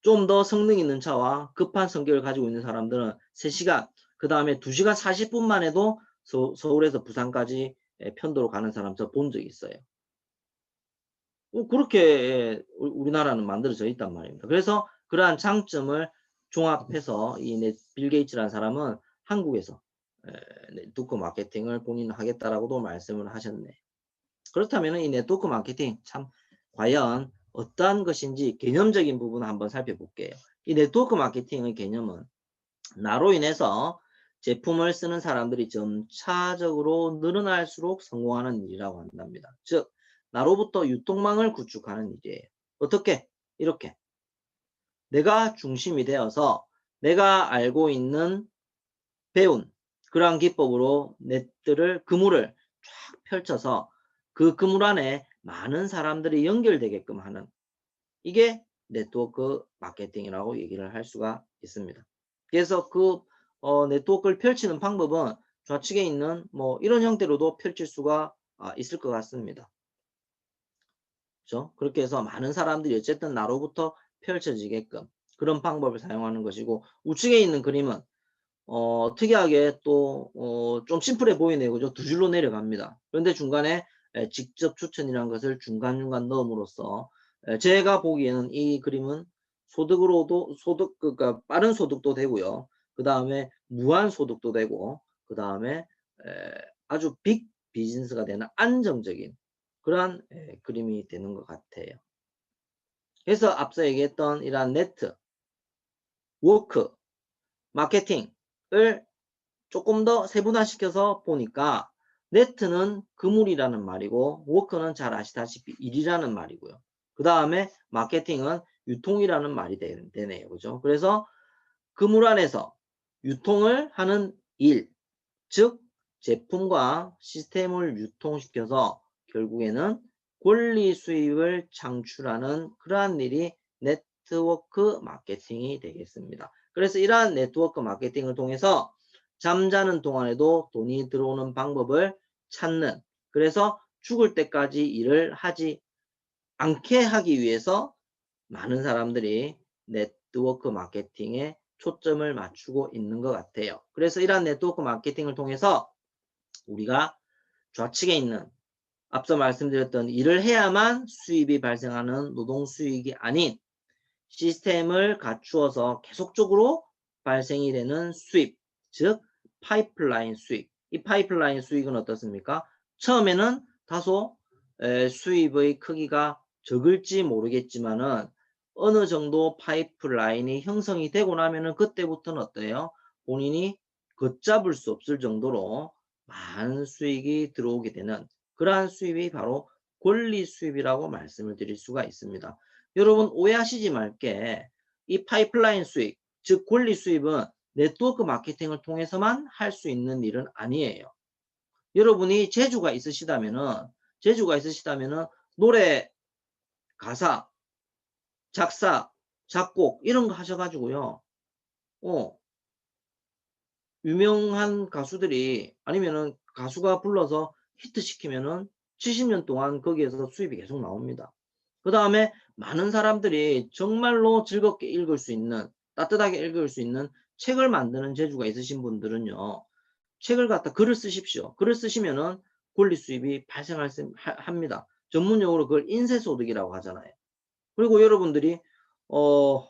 S1: 좀 더 성능 있는 차와 급한 성격을 가지고 있는 사람들은 3시간, 그 다음에 2시간 40분만 해도 서울에서 부산까지 편도로 가는 사람 저 본 적 있어요. 그렇게 우리나라는 만들어져 있단 말입니다. 그래서 그러한 장점을 종합해서 빌 게이츠라는 사람은 한국에서 네트워크 마케팅을 본인은 하겠다라고도 말씀을 하셨네. 그렇다면 이 네트워크 마케팅 참 과연 어떠한 것인지 개념적인 부분을 한번 살펴볼게요. 이 네트워크 마케팅의 개념은 나로 인해서 제품을 쓰는 사람들이 점차적으로 늘어날수록 성공하는 일이라고 한답니다. 즉 나로부터 유통망을 구축하는 일이에요. 어떻게? 이렇게 내가 중심이 되어서 내가 알고 있는 배운 그러한 기법으로 넷들을 그물을 쫙 펼쳐서 그 그물 안에 많은 사람들이 연결되게끔 하는 이게 네트워크 마케팅이라고 얘기를 할 수가 있습니다. 그래서 그 네트워크를 펼치는 방법은 좌측에 있는 뭐 이런 형태로도 펼칠 수가 있을 것 같습니다. 그렇죠? 그렇게 해서 많은 사람들이 어쨌든 나로부터 펼쳐지게끔 그런 방법을 사용하는 것이고 우측에 있는 그림은 특이하게 또 좀 심플해 보이네요. 그죠? 두 줄로 내려갑니다. 그런데 중간에 직접 추천이라는 것을 중간중간 넣음으로써 제가 보기에는 이 그림은 소득으로도 그러니까 빠른 소득도 되고요. 그 다음에 무한 소득도 되고 그 다음에 아주 빅 비즈니스가 되는 안정적인 그러한 그림이 되는 것 같아요. 그래서 앞서 얘기했던 이러한 네트, 워크, 마케팅을 조금 더 세분화시켜서 보니까 네트는 그물이라는 말이고 워크는 잘 아시다시피 일이라는 말이고요. 그 다음에 마케팅은 유통이라는 말이 되네요. 그죠? 그래서 그물 안에서 유통을 하는 일, 즉 제품과 시스템을 유통시켜서 결국에는 권리 수입을 창출하는 그러한 일이 네트워크 마케팅이 되겠습니다. 그래서 이러한 네트워크 마케팅을 통해서 잠자는 동안에도 돈이 들어오는 방법을 찾는, 그래서 죽을 때까지 일을 하지 않게 하기 위해서 많은 사람들이 네트워크 마케팅에 초점을 맞추고 있는 것 같아요. 그래서 이러한 네트워크 마케팅을 통해서 우리가 좌측에 있는 앞서 말씀드렸던 일을 해야만 수입이 발생하는 노동 수익이 아닌 시스템을 갖추어서 계속적으로 발생이 되는 수입, 즉 파이프라인 수익. 이 파이프라인 수익은 어떻습니까? 처음에는 다소 수입의 크기가 적을지 모르겠지만은 어느 정도 파이프라인이 형성이 되고 나면은 그때부터는 어때요? 본인이 걷잡을 수 없을 정도로 많은 수익이 들어오게 되는 그러한 수입이 바로 권리 수입이라고 말씀을 드릴 수가 있습니다. 여러분 오해하시지 말게 이 파이프라인 수익, 즉 권리 수입은 네트워크 마케팅을 통해서만 할 수 있는 일은 아니에요. 여러분이 재주가 있으시다면은 노래 가사, 작사, 작곡 이런 거 하셔가지고요. 유명한 가수들이 아니면은 가수가 불러서 히트시키면은 70년 동안 거기에서 수입이 계속 나옵니다. 그 다음에 많은 사람들이 정말로 즐겁게 읽을 수 있는, 따뜻하게 읽을 수 있는 책을 만드는 재주가 있으신 분들은요, 책을 갖다 글을 쓰십시오. 글을 쓰시면은 권리 수입이 합니다. 전문용어로 그걸 인쇄소득이라고 하잖아요. 그리고 여러분들이 어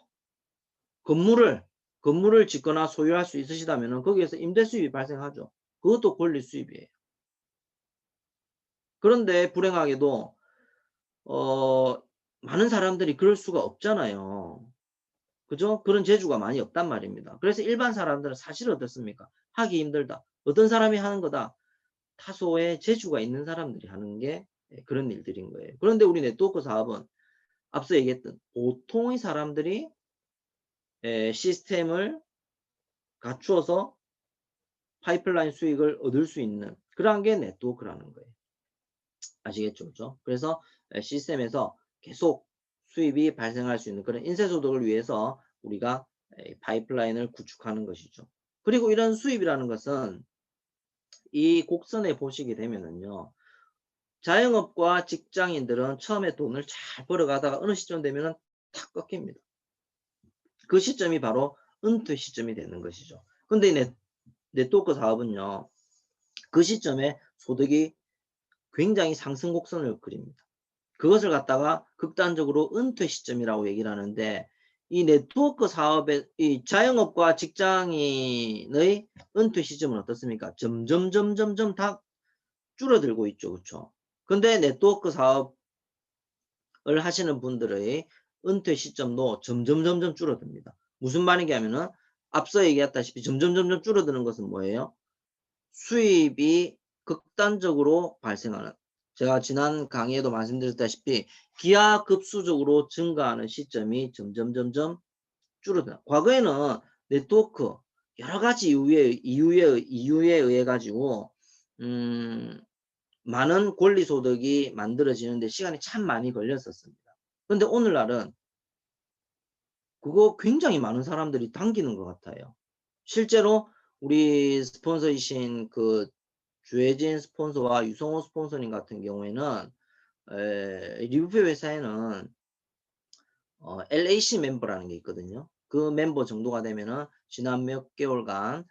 S1: 건물을 짓거나 소유할 수 있으시다면은 거기에서 임대 수입이 발생하죠. 그것도 권리 수입이에요. 그런데 불행하게도 어 많은 사람들이 그럴 수가 없잖아요. 그죠? 그런 재주가 많이 없단 말입니다. 그래서 일반 사람들은 사실 어떻습니까? 하기 힘들다. 어떤 사람이 하는 거다. 타소의 재주가 있는 사람들이 하는 게 그런 일들인 거예요. 그런데 우리 네트워크 사업은 앞서 얘기했던 보통의 사람들이 시스템을 갖추어서 파이프라인 수익을 얻을 수 있는 그러한 게 네트워크라는 거예요. 아시겠죠? 그죠? 그래서 시스템에서 계속 수입이 발생할 수 있는 그런 인쇄소득을 위해서 우리가 파이프라인을 구축하는 것이죠. 그리고 이런 수입이라는 것은 이 곡선에 보시게 되면은요. 자영업과 직장인들은 처음에 돈을 잘 벌어가다가 어느 시점 되면은 탁 꺾입니다. 그 시점이 바로 은퇴 시점이 되는 것이죠. 근데 이 네트워크 사업은요. 그 시점에 소득이 굉장히 상승 곡선을 그립니다. 그것을 갖다가 극단적으로 은퇴 시점이라고 얘기를 하는데 이 네트워크 사업의 이 자영업과 직장인의 은퇴 시점은 어떻습니까? 점점 다 줄어들고 있죠. 그렇죠? 근데 네트워크 사업을 하시는 분들의 은퇴 시점도 점점 줄어듭니다. 무슨 말이냐면은 앞서 얘기했다시피 점점 줄어드는 것은 뭐예요? 수입이 극단적으로 발생하는, 제가 지난 강의에도 말씀드렸다시피 기하급수적으로 증가하는 시점이 점점 줄어든다. 과거에는 네트워크 여러 가지 이유에 의해 가지고 많은 권리 소득이 만들어지는데 시간이 참 많이 걸렸었습니다. 그런데 오늘날은 그거 굉장히 많은 사람들이 당기는 것 같아요. 실제로 우리 스폰서이신 그 주혜진 스폰서와 유성호 스폰서님 같은 경우에는 리뷰표 회사에는 LAC 멤버라는 게 있거든요. 그 멤버 정도가 되면은 지난 몇 개월간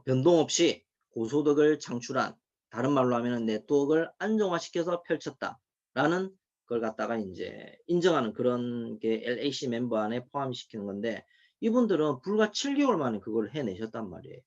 S1: 변동 없이 고소득을 창출한, 다른 말로 하면은 네트워크를 안정화시켜서 펼쳤다라는 걸 갖다가 이제 인정하는 그런 게 LAC 멤버 안에 포함시키는 건데 이분들은 불과 7개월 만에 그걸 해내셨단 말이에요.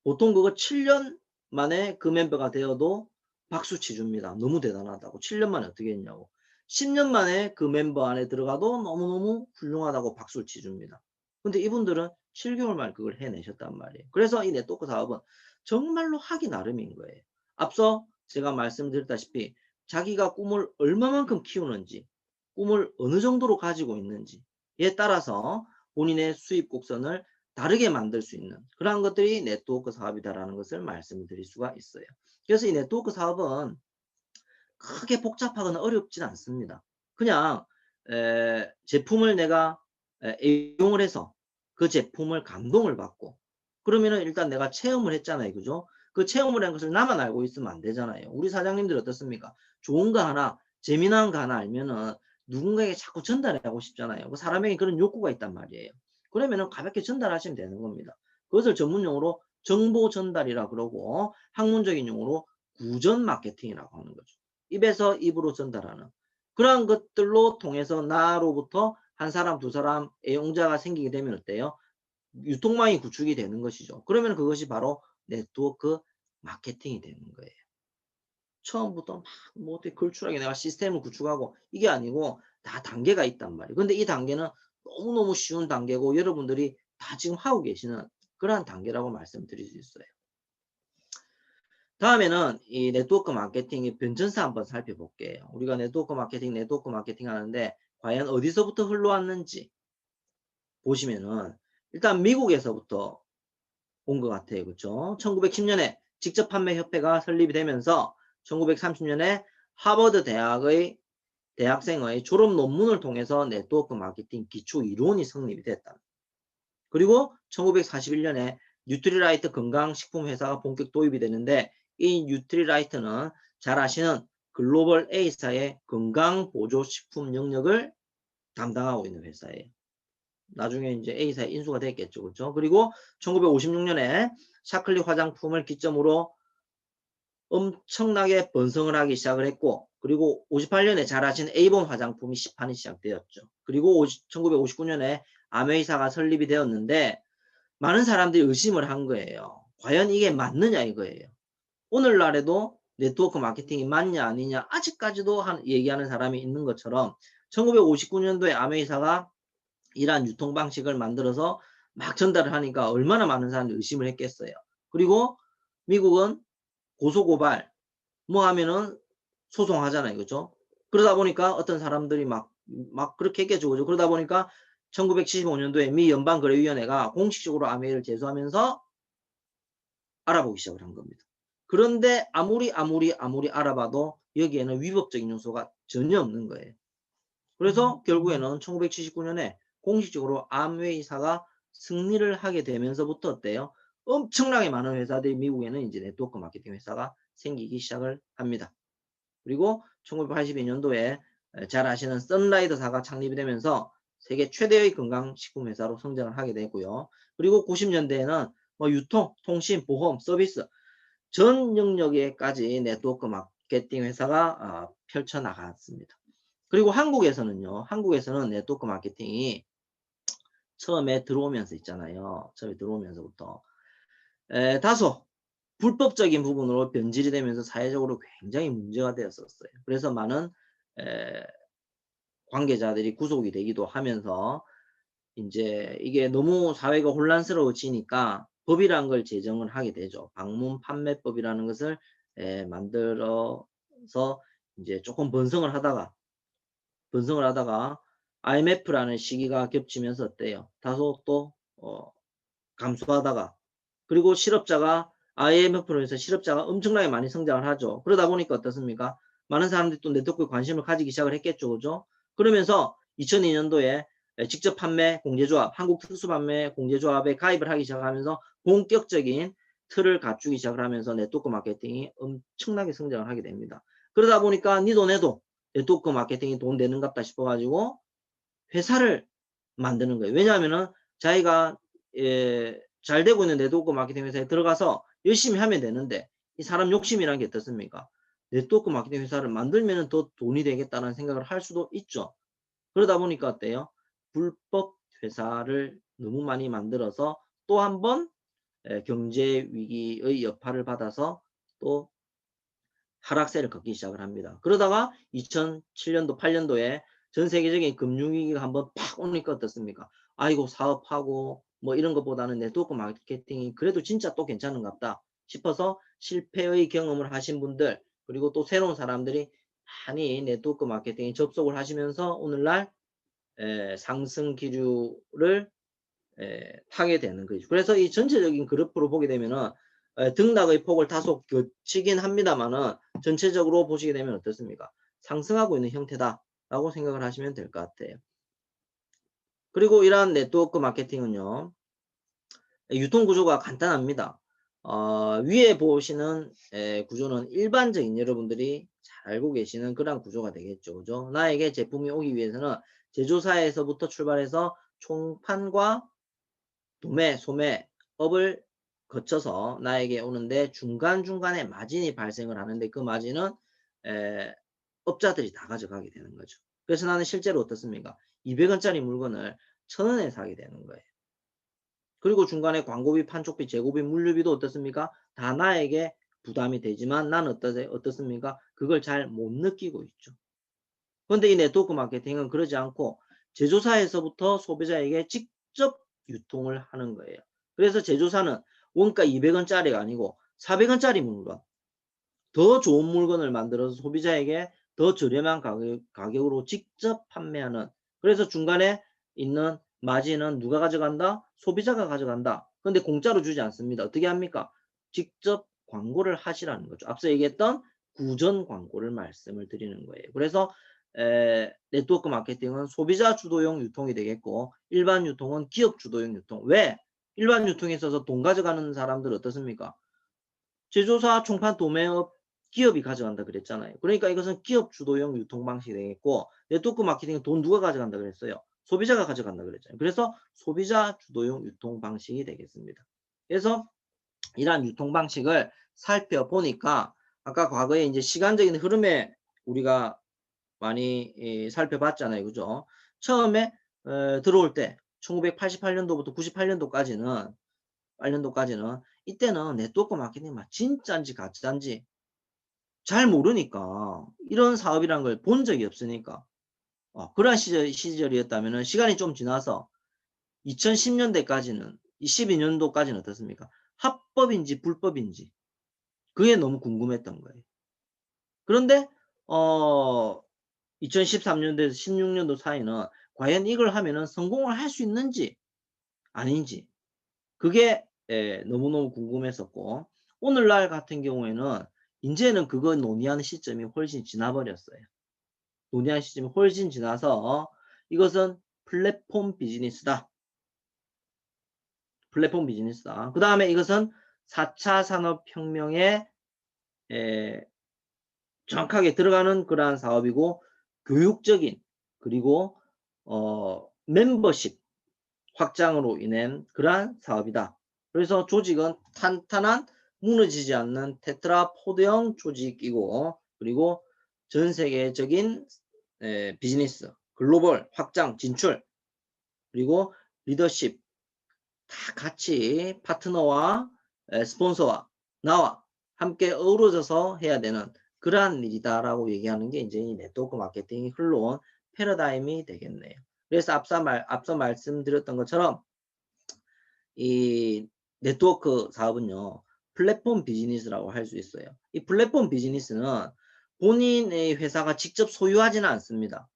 S1: 보통 그거 7년 만에 그 멤버가 되어도 박수치 줍니다. 너무 대단하다고. 7년 만에 어떻게 했냐고. 10년 만에 그 멤버 안에 들어가도 너무너무 훌륭하다고 박수를 치줍니다. 근데 이분들은 7개월 만에 그걸 해내셨단 말이에요. 그래서 이 네트워크 사업은 정말로 하기 나름인 거예요. 앞서 제가 말씀드렸다시피 자기가 꿈을 얼마만큼 키우는지, 꿈을 어느 정도로 가지고 있는지에 따라서 본인의 수입 곡선을 다르게 만들 수 있는 그러한 것들이 네트워크 사업이다라는 것을 말씀드릴 수가 있어요. 그래서 이 네트워크 사업은 크게 복잡하거나 어렵진 않습니다. 그냥 제품을 내가 이용을 해서 그 제품을 감동을 받고 그러면은 일단 내가 체험을 했잖아요. 그죠? 그 체험을 한 것을 나만 알고 있으면 안 되잖아요. 우리 사장님들 어떻습니까? 좋은 거 하나, 재미난 거 하나 알면은 누군가에게 자꾸 전달하고 싶잖아요. 그 사람에게 그런 욕구가 있단 말이에요. 그러면은 가볍게 전달하시면 되는 겁니다. 그것을 전문 용어로 정보 전달이라 그러고 학문적인 용어로 구전 마케팅이라고 하는 거죠. 입에서 입으로 전달하는 그러한 것들로 통해서 나로부터 한 사람 두 사람 애용자가 생기게 되면 어때요? 유통망이 구축이 되는 것이죠. 그러면 그것이 바로 네트워크 마케팅이 되는 거예요. 처음부터 막 뭐 어떻게 걸출하게 내가 시스템을 구축하고 이게 아니고 다 단계가 있단 말이에요. 근데 이 단계는 너무너무 쉬운 단계고 여러분들이 다 지금 하고 계시는 그러한 단계라고 말씀드릴 수 있어요. 다음에는 이 네트워크 마케팅의 변천사 한번 살펴볼게요. 우리가 네트워크 마케팅 하는데 과연 어디서부터 흘러왔는지 보시면은 일단 미국에서부터 온 것 같아요. 그렇죠? 1910년에 직접 판매 협회가 설립이 되면서 1930년에 하버드 대학의 대학생의 졸업 논문을 통해서 네트워크 마케팅 기초 이론이 성립이 됐다. 그리고 1941년에 뉴트리라이트 건강식품회사가 본격 도입이 되는데 이 뉴트리라이트는 잘 아시는 글로벌 A사의 건강보조식품 영역을 담당하고 있는 회사예요. 나중에 이제 A사에 인수가 됐겠죠. 그렇죠? 그리고 1956년에 샤클리 화장품을 기점으로 엄청나게 번성을 하기 시작을 했고, 그리고 58년에 잘 아시는 에이본 화장품이 시판이 시작되었죠. 그리고 1959년에 아메이사가 설립이 되었는데 많은 사람들이 의심을 한 거예요. 과연 이게 맞느냐 이거예요. 오늘날에도 네트워크 마케팅이 맞냐 아니냐 아직까지도 얘기하는 사람이 있는 것처럼 1959년도에 아메이사가 이러한 유통 방식을 만들어서 막 전달을 하니까 얼마나 많은 사람들이 의심을 했겠어요. 그리고 미국은 고소고발 뭐 하면은 소송하잖아요. 그죠? 그러다 보니까 어떤 사람들이 막 그렇게 했겠죠. 그죠? 그러다 보니까 1975년도에 미 연방거래위원회가 공식적으로 아메이를 제소하면서 알아보기 시작을 한 겁니다. 그런데 아무리 알아봐도 여기에는 위법적인 요소가 전혀 없는 거예요. 그래서 결국에는 1979년에 공식적으로 암웨이사가 승리를 하게 되면서부터 어때요? 엄청나게 많은 회사들이 미국에는 이제 네트워크 마케팅 회사가 생기기 시작을 합니다. 그리고 1982년도에 잘 아시는 선라이더사가 창립이 되면서 세계 최대의 건강식품 회사로 성장을 하게 되고요. 그리고 90년대에는 뭐 유통, 통신, 보험, 서비스 전 영역에까지 네트워크 마케팅 회사가 펼쳐나갔습니다. 그리고 한국에서는요. 한국에서는 네트워크 마케팅이 처음에 들어오면서 있잖아요. 처음에 들어오면서부터 다소 불법적인 부분으로 변질이 되면서 사회적으로 굉장히 문제가 되었었어요. 그래서 많은 관계자들이 구속이 되기도 하면서 이제 이게 너무 사회가 혼란스러워지니까 법이라는 걸 제정을 하게 되죠. 방문 판매법이라는 것을 만들어서 이제 조금 번성을 하다가 IMF라는 시기가 겹치면서 어때요? 다소 또 감소하다가 그리고 실업자가 IMF로 해서 실업자가 엄청나게 많이 성장을 하죠. 그러다 보니까 어떻습니까? 많은 사람들이 또 네트워크에 관심을 가지기 시작을 했겠죠. 그죠? 그러면서 2002년도에 직접 판매 공제조합, 한국 특수판매 공제조합에 가입을 하기 시작하면서 본격적인 틀을 갖추기 시작을 하면서 네트워크 마케팅이 엄청나게 성장을 하게 됩니다. 그러다 보니까 니 돈에도 네트워크 마케팅이 돈 되는갑다 싶어가지고 회사를 만드는 거예요. 왜냐하면은 자기가 잘 되고 있는 네트워크 마케팅 회사에 들어가서 열심히 하면 되는데 이 사람 욕심이라는 게 어떻습니까? 네트워크 마케팅 회사를 만들면 더 돈이 되겠다는 생각을 할 수도 있죠. 그러다 보니까 어때요? 불법 회사를 너무 많이 만들어서 또 한 번 경제 위기의 여파를 받아서 또 하락세를 걷기 시작을 합니다. 그러다가 2007년도, 8년도에 전 세계적인 금융위기가 한번 팍 오니까 어떻습니까? 아이고 사업하고 뭐 이런 것보다는 네트워크 마케팅이 그래도 진짜 또 괜찮은갑다 싶어서 실패의 경험을 하신 분들 그리고 또 새로운 사람들이 많이 네트워크 마케팅에 접속을 하시면서 오늘날 상승 기류를 타게 되는 거죠. 그래서 이 전체적인 그래프로 보게 되면은 등락의 폭을 다소 거치긴 합니다만은 전체적으로 보시게 되면 어떻습니까? 상승하고 있는 형태다라고 생각을 하시면 될 것 같아요. 그리고 이러한 네트워크 마케팅은요. 유통 구조가 간단합니다. 위에 보시는 구조는 일반적인 여러분들이 잘 알고 계시는 그런 구조가 되겠죠. 그죠? 나에게 제품이 오기 위해서는 제조사에서부터 출발해서 총판과 도매, 소매업을 거쳐서 나에게 오는데 중간중간에 마진이 발생을 하는데 그 마진은 업자들이 다 가져가게 되는 거죠. 그래서 나는 실제로 어떻습니까? 200원짜리 물건을 1000원에 사게 되는 거예요. 그리고 중간에 광고비, 판촉비, 재고비, 물류비도 어떻습니까? 다 나에게 부담이 되지만 나는 어떻습니까? 그걸 잘 못 느끼고 있죠. 그런데 이 네트워크 마케팅은 그러지 않고 제조사에서부터 소비자에게 직접 유통을 하는 거예요. 그래서 제조사는 원가 200원짜리가 아니고 400원짜리 물건, 더 좋은 물건을 만들어서 소비자에게 더 저렴한 가격으로 직접 판매하는, 그래서 중간에 있는 마진은 누가 가져간다? 소비자가 가져간다. 그런데 공짜로 주지 않습니다. 어떻게 합니까? 직접 광고를 하시라는 거죠. 앞서 얘기했던 구전 광고를 말씀을 드리는 거예요. 그래서 네트워크 마케팅은 소비자 주도형 유통이 되겠고 일반 유통은 기업 주도형 유통. 왜? 일반 유통에 있어서 돈 가져가는 사람들 어떻습니까? 제조사, 총판, 도매업, 기업이 가져간다 그랬잖아요. 그러니까 이것은 기업 주도형 유통 방식이 되겠고 네트워크 마케팅은 돈 누가 가져간다 그랬어요? 소비자가 가져간다 그랬잖아요. 그래서 소비자 주도형 유통 방식이 되겠습니다. 그래서 이러한 유통 방식을 살펴보니까 아까 과거에 이제 시간적인 흐름에 우리가 많이 살펴봤잖아요. 그죠? 처음에 들어올 때 1988년도부터 98년도까지는 이때는 네트워크 마케팅이 막 진짜인지 가짜인지 잘 모르니까 이런 사업이라는 걸 본 적이 없으니까 그러한 시절이었다면 시간이 좀 지나서 2010년대까지는 12년도까지는 어떻습니까? 합법인지 불법인지 그게 너무 궁금했던 거예요. 그런데 2013년도에서 16년도 사이는 과연 이걸 하면은 성공을 할 수 있는지 아닌지 그게 너무너무 궁금했었고 오늘날 같은 경우에는 이제는 그거 논의하는 시점이 훨씬 지나버렸어요. 논의하는 시점이 훨씬 지나서 이것은 플랫폼 비즈니스다. 플랫폼 비즈니스다. 그 다음에 이것은 4차 산업혁명에 정확하게 들어가는 그러한 사업이고 교육적인 그리고 멤버십 확장으로 인한 그러한 사업이다. 그래서 조직은 탄탄한 무너지지 않는 테트라포드형 조직이고 그리고 전 세계적인 비즈니스, 글로벌 확장, 진출 그리고 리더십 다 같이 파트너와 스폰서와 나와 함께 어우러져서 해야 되는 그러한 일이다라고 얘기하는 게 이제 이 네트워크 마케팅이 흘러온 패러다임이 되겠네요. 그래서 앞서 말씀드렸던 것처럼 이 네트워크 사업은요, 플랫폼 비즈니스라고 할 수 있어요. 이 플랫폼 비즈니스는 본인의 회사가 직접 소유하지는 않습니다.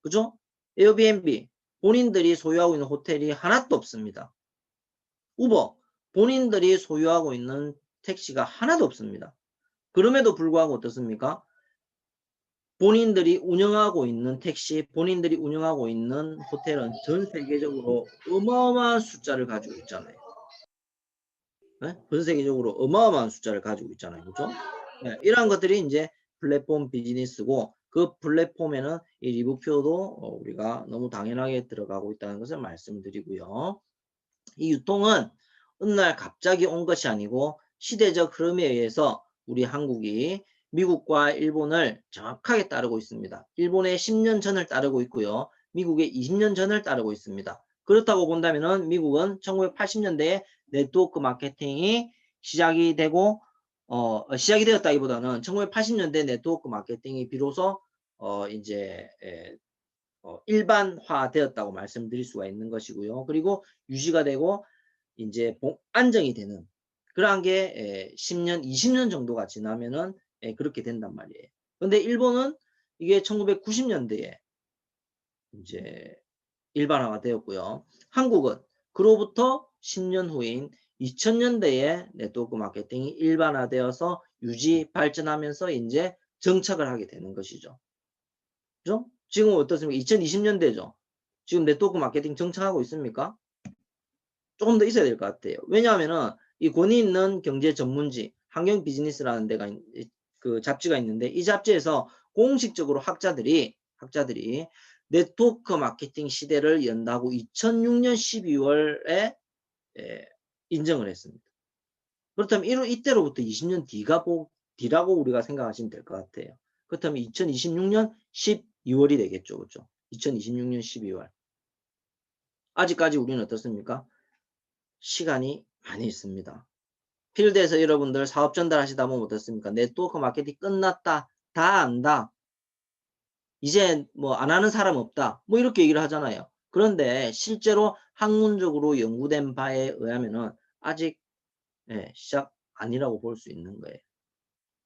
S1: 그죠? 에어비앤비, 본인들이 소유하고 있는 호텔이 하나도 없습니다. 우버, 본인들이 소유하고 있는 택시가 하나도 없습니다. 그럼에도 불구하고 어떻습니까? 본인들이 운영하고 있는 택시, 본인들이 운영하고 있는 호텔은 전 세계적으로 어마어마한 숫자를 가지고 있잖아요. 네? 전 세계적으로 어마어마한 숫자를 가지고 있잖아요. 그죠? 네, 이러한 것들이 이제 플랫폼 비즈니스고 그 플랫폼에는 이 리뷰표도 우리가 너무 당연하게 들어가고 있다는 것을 말씀드리고요. 이 유통은 어느 날 갑자기 온 것이 아니고 시대적 흐름에 의해서 우리 한국이 미국과 일본을 정확하게 따르고 있습니다. 일본의 10년 전을 따르고 있고요. 미국의 20년 전을 따르고 있습니다. 그렇다고 본다면 미국은 1980년대에 네트워크 마케팅이 시작이 되고 시작이 되었다기보다는 1980년대 네트워크 마케팅이 비로소 이제 일반화되었다고 말씀드릴 수가 있는 것이고요. 그리고 유지가 되고 이제 안정이 되는 그러한 게 10년, 20년 정도가 지나면은 그렇게 된단 말이에요. 근데 일본은 이게 1990년대에 이제 일반화가 되었고요. 한국은 그로부터 10년 후인 2000년대에 네트워크 마케팅이 일반화되어서 유지 발전하면서 이제 정착을 하게 되는 것이죠. 그죠? 지금 어떻습니까? 2020년대죠. 지금 네트워크 마케팅 정착하고 있습니까? 조금 더 있어야 될 것 같아요. 왜냐하면은 이 권위 있는 경제 전문지 환경 비즈니스라는 데가 그 잡지가 있는데 이 잡지에서 공식적으로 학자들이 네트워크 마케팅 시대를 연다고 2006년 12월에 인정을 했습니다. 그렇다면 이때로부터 20년 뒤라고 우리가 생각하시면 될 것 같아요. 그렇다면 2026년 12월이 되겠죠. 그렇죠? 2026년 12월. 아직까지 우리는 어떻습니까? 시간이 많이 있습니다. 필드에서 여러분들 사업 전달하시다 보면 어떻습니까? 네트워크 마케팅 끝났다. 다 안다. 이제 뭐 안 하는 사람 없다. 뭐 이렇게 얘기를 하잖아요. 그런데 실제로 학문적으로 연구된 바에 의하면은 아직 시작 아니라고 볼 수 있는 거예요.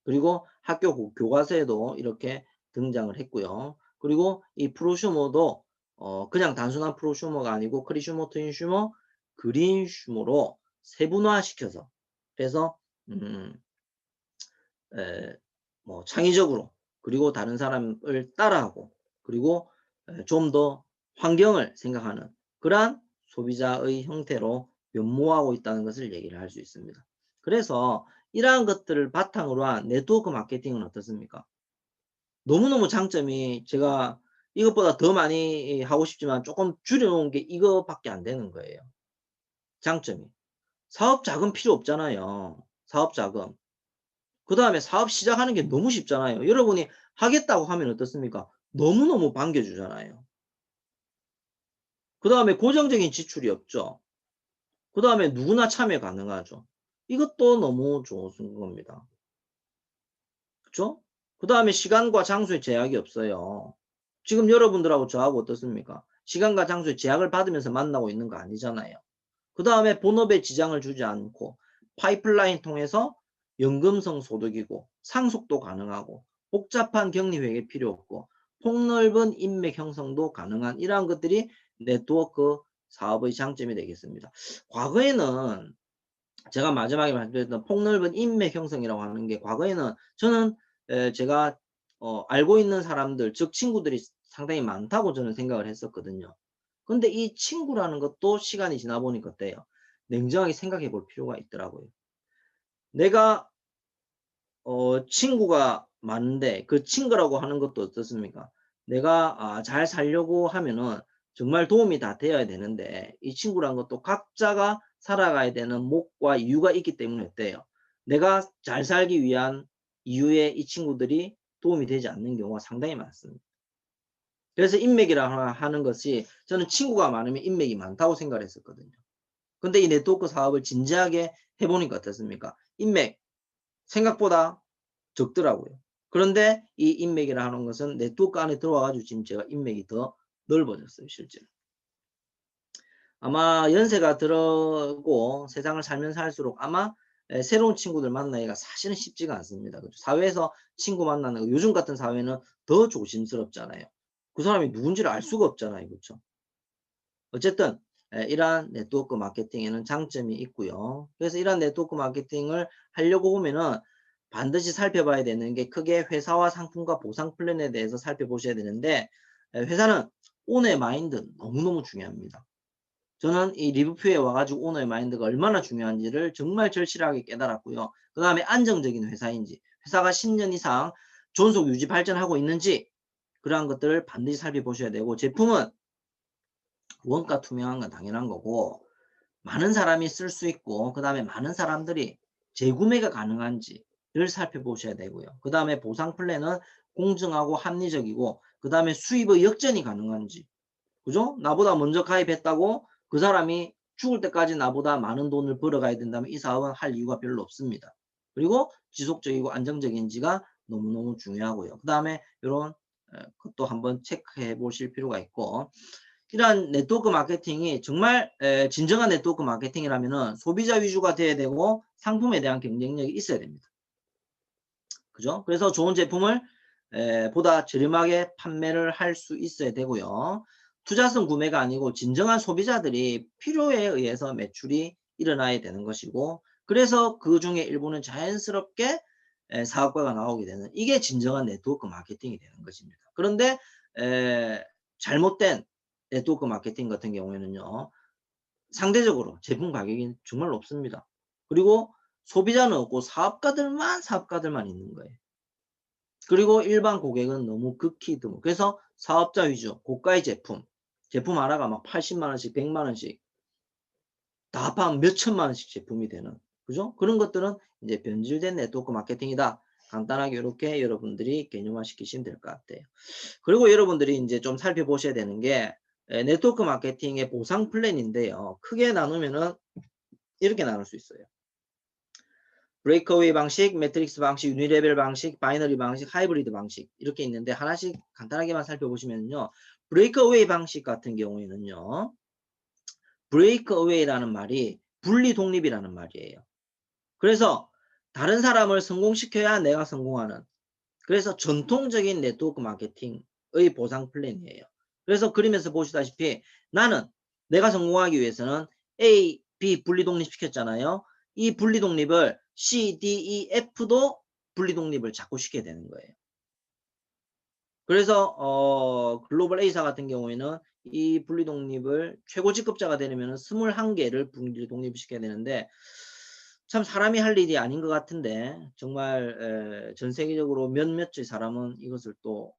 S1: 그리고 학교 교과서에도 이렇게 등장을 했고요. 그리고 이 프로슈머도 그냥 단순한 프로슈머가 아니고 크리슈머, 트윈슈머, 그린슈머로 세분화시켜서 그래서 뭐 창의적으로 그리고 다른 사람을 따라하고 그리고 좀 더 환경을 생각하는 그러한 소비자의 형태로 변모하고 있다는 것을 얘기를 할 수 있습니다. 그래서 이러한 것들을 바탕으로 한 네트워크 마케팅은 어떻습니까? 너무너무 장점이 제가 이것보다 더 많이 하고 싶지만 조금 줄여놓은 게 이거밖에 안 되는 거예요. 장점이. 사업 자금 필요 없잖아요. 사업 자금. 그 다음에 사업 시작하는 게 너무 쉽잖아요. 여러분이 하겠다고 하면 어떻습니까? 너무너무 반겨주잖아요. 그 다음에 고정적인 지출이 없죠. 그 다음에 누구나 참여 가능하죠. 이것도 너무 좋은 겁니다. 그쵸? 그 다음에 시간과 장소에 제약이 없어요. 지금 여러분들하고 저하고 어떻습니까? 시간과 장소에 제약을 받으면서 만나고 있는 거 아니잖아요. 그 다음에 본업에 지장을 주지 않고 파이프라인 통해서 연금성 소득이고 상속도 가능하고 복잡한 격리회계 필요 없고 폭넓은 인맥 형성도 가능한 이러한 것들이 네트워크 사업의 장점이 되겠습니다. 과거에는 제가 마지막에 말씀드렸던 폭넓은 인맥 형성이라고 하는 게 과거에는 저는 제가 알고 있는 사람들 즉 친구들이 상당히 많다고 저는 생각을 했었거든요. 근데 이 친구라는 것도 시간이 지나 보니까 어때요? 냉정하게 생각해 볼 필요가 있더라고요. 내가 친구가 많은데 그 친구라고 하는 것도 어떻습니까? 내가 잘 살려고 하면은 정말 도움이 다 되어야 되는데 이 친구라는 것도 각자가 살아가야 되는 목과 이유가 있기 때문에 어때요? 내가 잘 살기 위한 이유에 이 친구들이 도움이 되지 않는 경우가 상당히 많습니다. 그래서 인맥이라 하는 것이 저는 친구가 많으면 인맥이 많다고 생각을 했었거든요. 근데 이 네트워크 사업을 진지하게 해보니까 어떻습니까? 인맥 생각보다 적더라고요. 그런데 이 인맥이라 하는 것은 네트워크 안에 들어와가지고 지금 제가 인맥이 더 넓어졌어요, 실제로. 아마 연세가 들고 세상을 살면 살수록 아마 새로운 친구들 만나기가 사실은 쉽지가 않습니다. 그렇죠? 사회에서 친구 만나는 거, 요즘 같은 사회는 더 조심스럽잖아요. 그 사람이 누군지를 알 수가 없잖아요. 그렇죠? 어쨌든 이러한 네트워크 마케팅에는 장점이 있고요. 그래서 이러한 네트워크 마케팅을 하려고 보면은 반드시 살펴봐야 되는 게 크게 회사와 상품과 보상 플랜에 대해서 살펴보셔야 되는데 회사는 오너의 마인드 너무너무 중요합니다. 저는 이 리뷰표에 와가지고 오너의 마인드가 얼마나 중요한지를 정말 절실하게 깨달았고요. 그 다음에 안정적인 회사인지, 회사가 10년 이상 존속 유지 발전하고 있는지 그러한 것들을 반드시 살펴보셔야 되고 제품은 원가 투명한 건 당연한 거고 많은 사람이 쓸 수 있고 그 다음에 많은 사람들이 재구매가 가능한지를 살펴보셔야 되고요. 그 다음에 보상 플랜은 공정하고 합리적이고 그 다음에 수입의 역전이 가능한지 그죠? 나보다 먼저 가입했다고 그 사람이 죽을 때까지 나보다 많은 돈을 벌어가야 된다면 이 사업은 할 이유가 별로 없습니다. 그리고 지속적이고 안정적인지가 너무너무 중요하고요. 그 다음에 이런 것도 한번 체크해 보실 필요가 있고 이러한 네트워크 마케팅이 정말 진정한 네트워크 마케팅이라면은 소비자 위주가 돼야 되고 상품에 대한 경쟁력이 있어야 됩니다. 그죠? 그래서 좋은 제품을 보다 저렴하게 판매를 할 수 있어야 되고요. 투자성 구매가 아니고 진정한 소비자들이 필요에 의해서 매출이 일어나야 되는 것이고 그래서 그 중에 일부는 자연스럽게 사업가가 나오게 되는 이게 진정한 네트워크 마케팅이 되는 것입니다. 그런데 잘못된 네트워크 마케팅 같은 경우에는요. 상대적으로 제품 가격이 정말 높습니다. 그리고 소비자는 없고 사업가들만 있는 거예요. 그리고 일반 고객은 너무 극히 드문. 그래서 사업자 위주, 고가의 제품 하나가 막 80만 원씩, 100만 원씩 다 합하면 몇 천만 원씩 제품이 되는. 그죠? 그런 것들은 이제 변질된 네트워크 마케팅이다. 간단하게 이렇게 여러분들이 개념화 시키시면 될 것 같아요. 그리고 여러분들이 이제 좀 살펴보셔야 되는 게 네트워크 마케팅의 보상 플랜인데요. 크게 나누면은 이렇게 나눌 수 있어요. 브레이크어웨이 방식, 매트릭스 방식, 유니레벨 방식, 바이너리 방식, 하이브리드 방식 이렇게 있는데 하나씩 간단하게만 살펴보시면요. 브레이크어웨이 방식 같은 경우에는요. 브레이크어웨이라는 말이 분리 독립이라는 말이에요. 그래서 다른 사람을 성공시켜야 내가 성공하는 그래서 전통적인 네트워크 마케팅의 보상 플랜이에요. 그래서 그림에서 보시다시피 나는 내가 성공하기 위해서는 A, B 분리 독립시켰잖아요. 이 분리 독립을 C, D, E, F도 분리 독립을 자꾸 시켜야 되는 거예요. 그래서 글로벌 A사 같은 경우에는 이 분리독립을 최고 직급자가 되려면 21개를 분리독립을 시켜야 되는데 참 사람이 할 일이 아닌 것 같은데 정말 전 세계적으로 몇몇의 사람은 이것을 또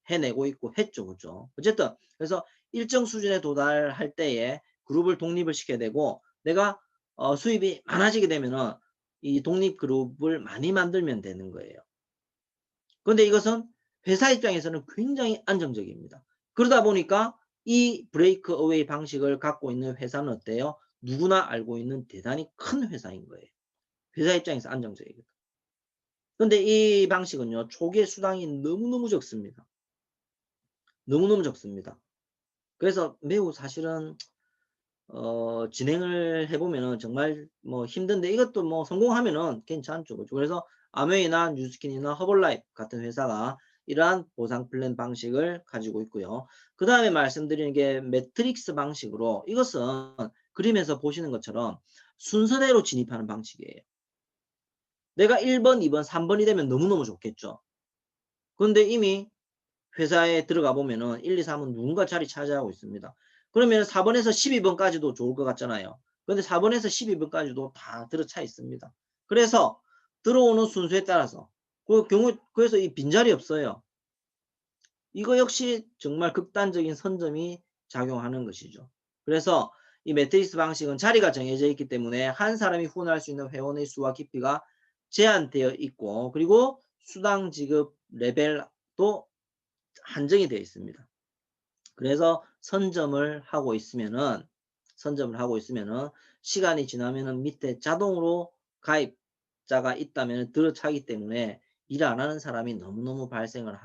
S1: 해내고 있고 했죠. 그죠? 어쨌든 그래서 일정 수준에 도달할 때에 그룹을 독립을 시켜야 되고 내가 수입이 많아지게 되면은 이 독립 그룹을 많이 만들면 되는 거예요. 그런데 이것은 회사 입장에서는 굉장히 안정적입니다. 그러다 보니까 이 브레이크 어웨이 방식을 갖고 있는 회사는 어때요? 누구나 알고 있는 대단히 큰 회사인 거예요. 회사 입장에서 안정적이거든. 그런데 이 방식은요, 초기에 수당이 너무너무 적습니다. 너무너무 적습니다. 그래서 매우 사실은 진행을 해보면은 정말 뭐 힘든데 이것도 뭐 성공하면은 괜찮죠. 그죠? 그래서 아메이나 뉴스킨이나 허벌라이프 같은 회사가 이러한 보상 플랜 방식을 가지고 있고요. 그 다음에 말씀드리는 게 매트릭스 방식으로 이것은 그림에서 보시는 것처럼 순서대로 진입하는 방식이에요. 내가 1번, 2번, 3번이 되면 너무너무 좋겠죠. 그런데 이미 회사에 들어가 보면은 1, 2, 3은 누군가 자리 차지하고 있습니다. 그러면 4번에서 12번까지도 좋을 것 같잖아요. 그런데 4번에서 12번까지도 다 들어차 있습니다. 그래서 들어오는 순서에 따라서 그래서 이 빈자리 없어요. 이거 역시 정말 극단적인 선점이 작용하는 것이죠. 그래서 이 매트리스 방식은 자리가 정해져 있기 때문에 한 사람이 후원할 수 있는 회원의 수와 깊이가 제한되어 있고 그리고 수당 지급 레벨도 한정이 되어 있습니다. 그래서 선점을 하고 있으면은 시간이 지나면은 밑에 자동으로 가입자가 있다면 들어차기 때문에 일 안 하는 사람이 너무너무 발생을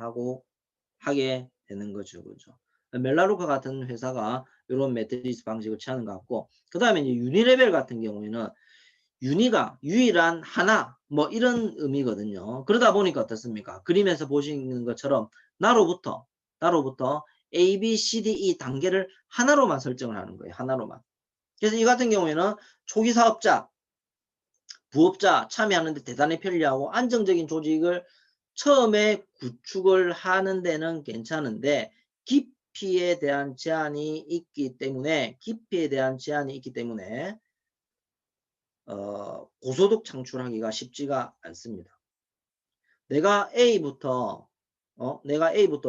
S1: 하게 되는 거죠. 그죠? 멜라루카 같은 회사가 이런 매트리스 방식을 취하는 것 같고, 그 다음에 이제 유니레벨 같은 경우에는 유니가 유일한 하나 뭐 이런 의미거든요. 그러다 보니까 어떻습니까? 그림에서 보시는 것처럼 나로부터 A, B, C, D, E 단계를 하나로만 설정을 하는 거예요. 하나로만. 그래서 이 같은 경우에는 초기 사업자, 부업자 참여하는데 대단히 편리하고 안정적인 조직을 처음에 구축을 하는 데는 괜찮은데 깊이에 대한 제한이 있기 때문에 고소득 창출하기가 쉽지가 않습니다. 내가 A부터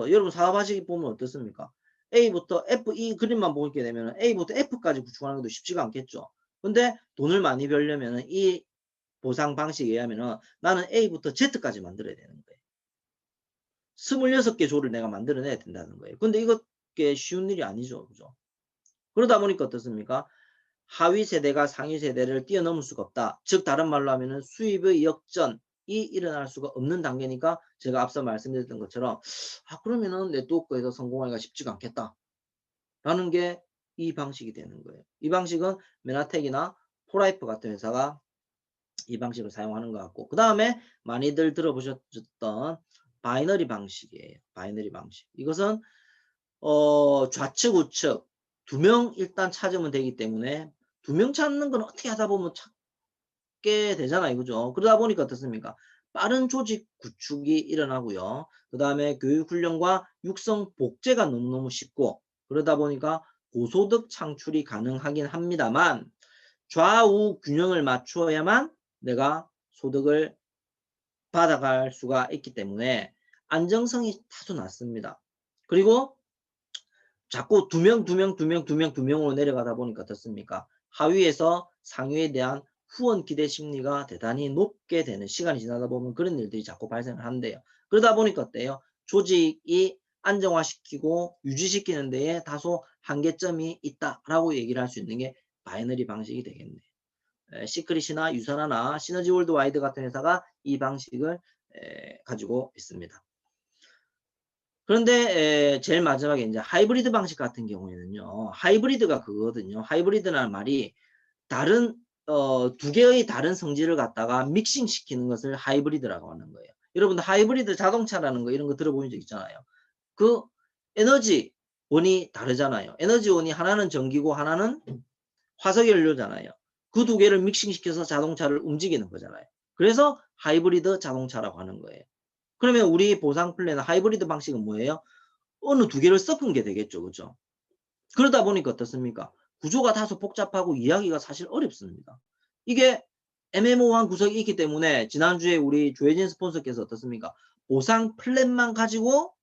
S1: 여러분 사업하시기 보면 어떻습니까? A부터 F 이 그림만 보게 되면 A부터 F까지 구축하는 것도 쉽지가 않겠죠. 근데 돈을 많이 벌려면 이 보상 방식에 의하면 나는 A부터 Z까지 만들어야 되는 거예요. 26개 조를 내가 만들어내야 된다는 거예요. 근데 이게 쉬운 일이 아니죠. 그죠? 그러다 보니까 어떻습니까? 하위 세대가 상위 세대를 뛰어넘을 수가 없다. 즉 다른 말로 하면은 수입의 역전이 일어날 수가 없는 단계니까 제가 앞서 말씀드렸던 것처럼 그러면은 네트워크에서 성공하기가 쉽지가 않겠다. 라는 게 이 방식이 되는 거예요. 이 방식은 메나텍이나 포라이프 같은 회사가 이 방식을 사용하는 것 같고 그 다음에 많이들 들어보셨던 바이너리 방식이에요. 바이너리 방식. 이것은 좌측 우측 2명 일단 찾으면 되기 때문에 2명 찾는 건 어떻게 하다 보면 찾게 되잖아요. 그죠? 그러다 보니까 어떻습니까? 빠른 조직 구축이 일어나고요. 그 다음에 교육훈련과 육성 복제가 너무너무 쉽고 그러다 보니까 고소득 창출이 가능하긴 합니다만 좌우 균형을 맞추어야만 내가 소득을 받아갈 수가 있기 때문에 안정성이 다소 낮습니다. 그리고 자꾸 2명으로 내려가다 보니까 어떻습니까? 하위에서 상위에 대한 후원 기대 심리가 대단히 높게 되는 시간이 지나다 보면 그런 일들이 자꾸 발생을 한대요. 그러다 보니까 어때요? 조직이 안정화시키고 유지시키는 데에 다소 한계점이 있다라고 얘기를 할 수 있는 게 바이너리 방식이 되겠네요. 시크릿이나 유사나나 시너지 월드와이드 같은 회사가 이 방식을 가지고 있습니다. 그런데 제일 마지막에 이제 하이브리드 방식 같은 경우에는요. 하이브리드가 그거거든요. 하이브리드라는 말이 다른 두 개의 다른 성질을 갖다가 믹싱 시키는 것을 하이브리드라고 하는 거예요. 여러분들 하이브리드 자동차라는 거 이런 거 들어본 적 있잖아요. 그 에너지원이 다르잖아요. 에너지원이 하나는 전기고 하나는 화석연료잖아요. 그 두 개를 믹싱시켜서 자동차를 움직이는 거잖아요. 그래서 하이브리드 자동차라고 하는 거예요. 그러면 우리 보상 플랜 하이브리드 방식은 뭐예요? 어느 두 개를 섞은 게 되겠죠. 그죠? 그러다 보니까 어떻습니까? 구조가 다소 복잡하고 이해하기가 사실 어렵습니다. 이게 애매모호한 구석이 있기 때문에 지난주에 우리 조혜진 스폰서께서 어떻습니까? 보상 플랜만 가지고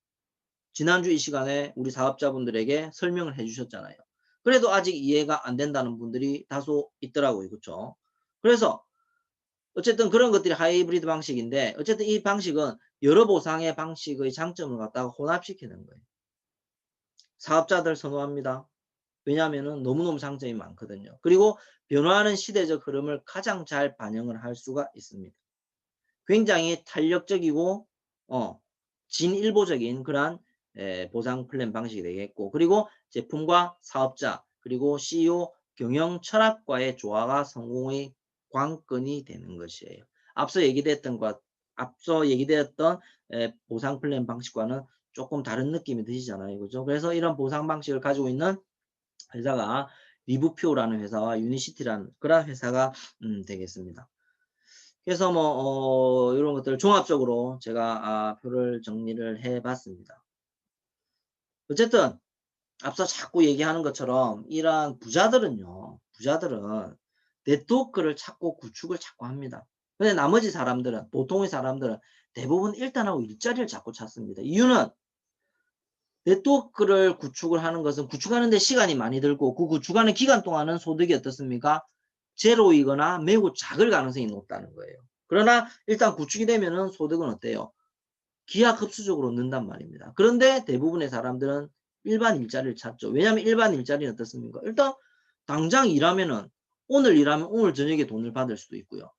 S1: 지난주 이 시간에 우리 사업자분들에게 설명을 해주셨잖아요. 그래도 아직 이해가 안 된다는 분들이 다소 있더라고요. 그렇죠? 그래서 어쨌든 그런 것들이 하이브리드 방식인데 어쨌든 이 방식은 여러 보상의 방식의 장점을 갖다가 혼합시키는 거예요. 사업자들 선호합니다. 왜냐하면 너무너무 장점이 많거든요. 그리고 변화하는 시대적 흐름을 가장 잘 반영을 할 수가 있습니다. 굉장히 탄력적이고 진일보적인 그러한 보상 플랜 방식이 되겠고, 그리고 제품과 사업자 그리고 CEO 경영 철학과의 조화가 성공의 관건이 되는 것이에요. 앞서 얘기되었던 보상 플랜 방식과는 조금 다른 느낌이 드시잖아요. 그죠? 그래서 이런 보상 방식을 가지고 있는 회사가 리브표라는 회사와 유니시티라는 그런 회사가 되겠습니다. 그래서 뭐 이런 것들을 종합적으로 제가 표를 정리를 해봤습니다. 어쨌든 앞서 자꾸 얘기하는 것처럼 이러한 부자들은 네트워크를 찾고 구축을 자꾸 합니다. 근데 나머지 사람들은, 보통의 사람들은 대부분 일단하고 일자리를 자꾸 찾습니다. 이유는 네트워크를 구축을 하는 것은 구축하는 데 시간이 많이 들고 그 구축하는 기간 동안은 소득이 어떻습니까? 제로이거나 매우 작을 가능성이 높다는 거예요. 그러나 일단 구축이 되면은 소득은 어때요? 기하급수적으로 는단 말입니다. 그런데 대부분의 사람들은 일반 일자리를 찾죠. 왜냐하면 일반 일자리는 어떻습니까? 일단 당장 일하면은 오늘 일하면 오늘 저녁에 돈을 받을 수도 있고요.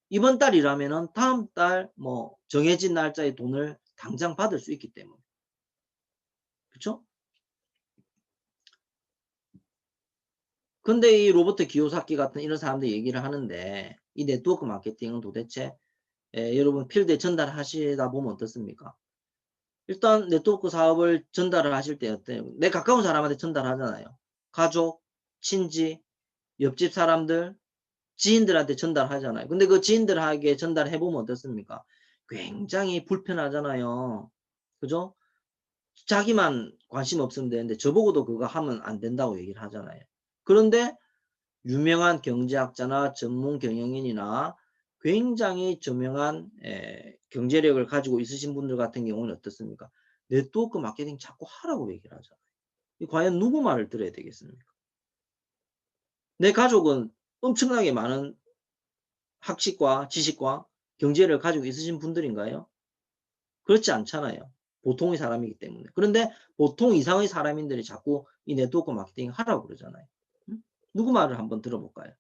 S1: 이번 달 일하면은 다음 달 뭐 정해진 날짜에 돈을 당장 받을 수 있기 때문에. 그렇죠? 근데 이 로버트 기요사키 같은 이런 사람들이 얘기를 하는데 이 네트워크 마케팅은 도대체 여러분 필드에 전달하시다 보면 어떻습니까? 일단 네트워크 사업을 전달을 하실 때 어때요? 내 가까운 사람한테 전달하잖아요. 가족, 친지, 옆집 사람들, 지인들한테 전달하잖아요. 근데 그 지인들에게 전달해보면 어떻습니까? 굉장히 불편하잖아요. 그죠? 자기만 관심 없으면 되는데 저보고도 그거 하면 안 된다고 얘기를 하잖아요. 그런데 유명한 경제학자나 전문 경영인이나 굉장히 저명한 경제력을 가지고 있으신 분들 같은 경우는 어떻습니까? 네트워크 마케팅 자꾸 하라고 얘기를 하잖아요. 과연 누구 말을 들어야 되겠습니까? 내 가족은 엄청나게 많은 학식과 지식과 경제력을 가지고 있으신 분들인가요? 그렇지 않잖아요. 보통의 사람이기 때문에. 그런데 보통 이상의 사람인들이 자꾸 이 네트워크 마케팅 하라고 그러잖아요. 누구 말을 한번 들어볼까요?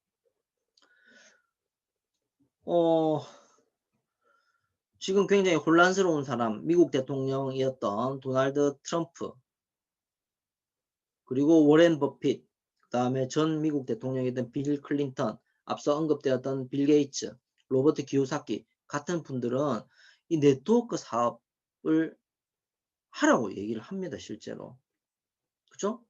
S1: 지금 굉장히 혼란스러운 사람, 미국 대통령이었던 도널드 트럼프, 그리고 워렌 버핏, 그 다음에 전 미국 대통령이었던 빌 클린턴, 앞서 언급되었던 빌 게이츠, 로버트 기요사키 같은 분들은 이 네트워크 사업을 하라고 얘기를 합니다, 실제로. 그죠?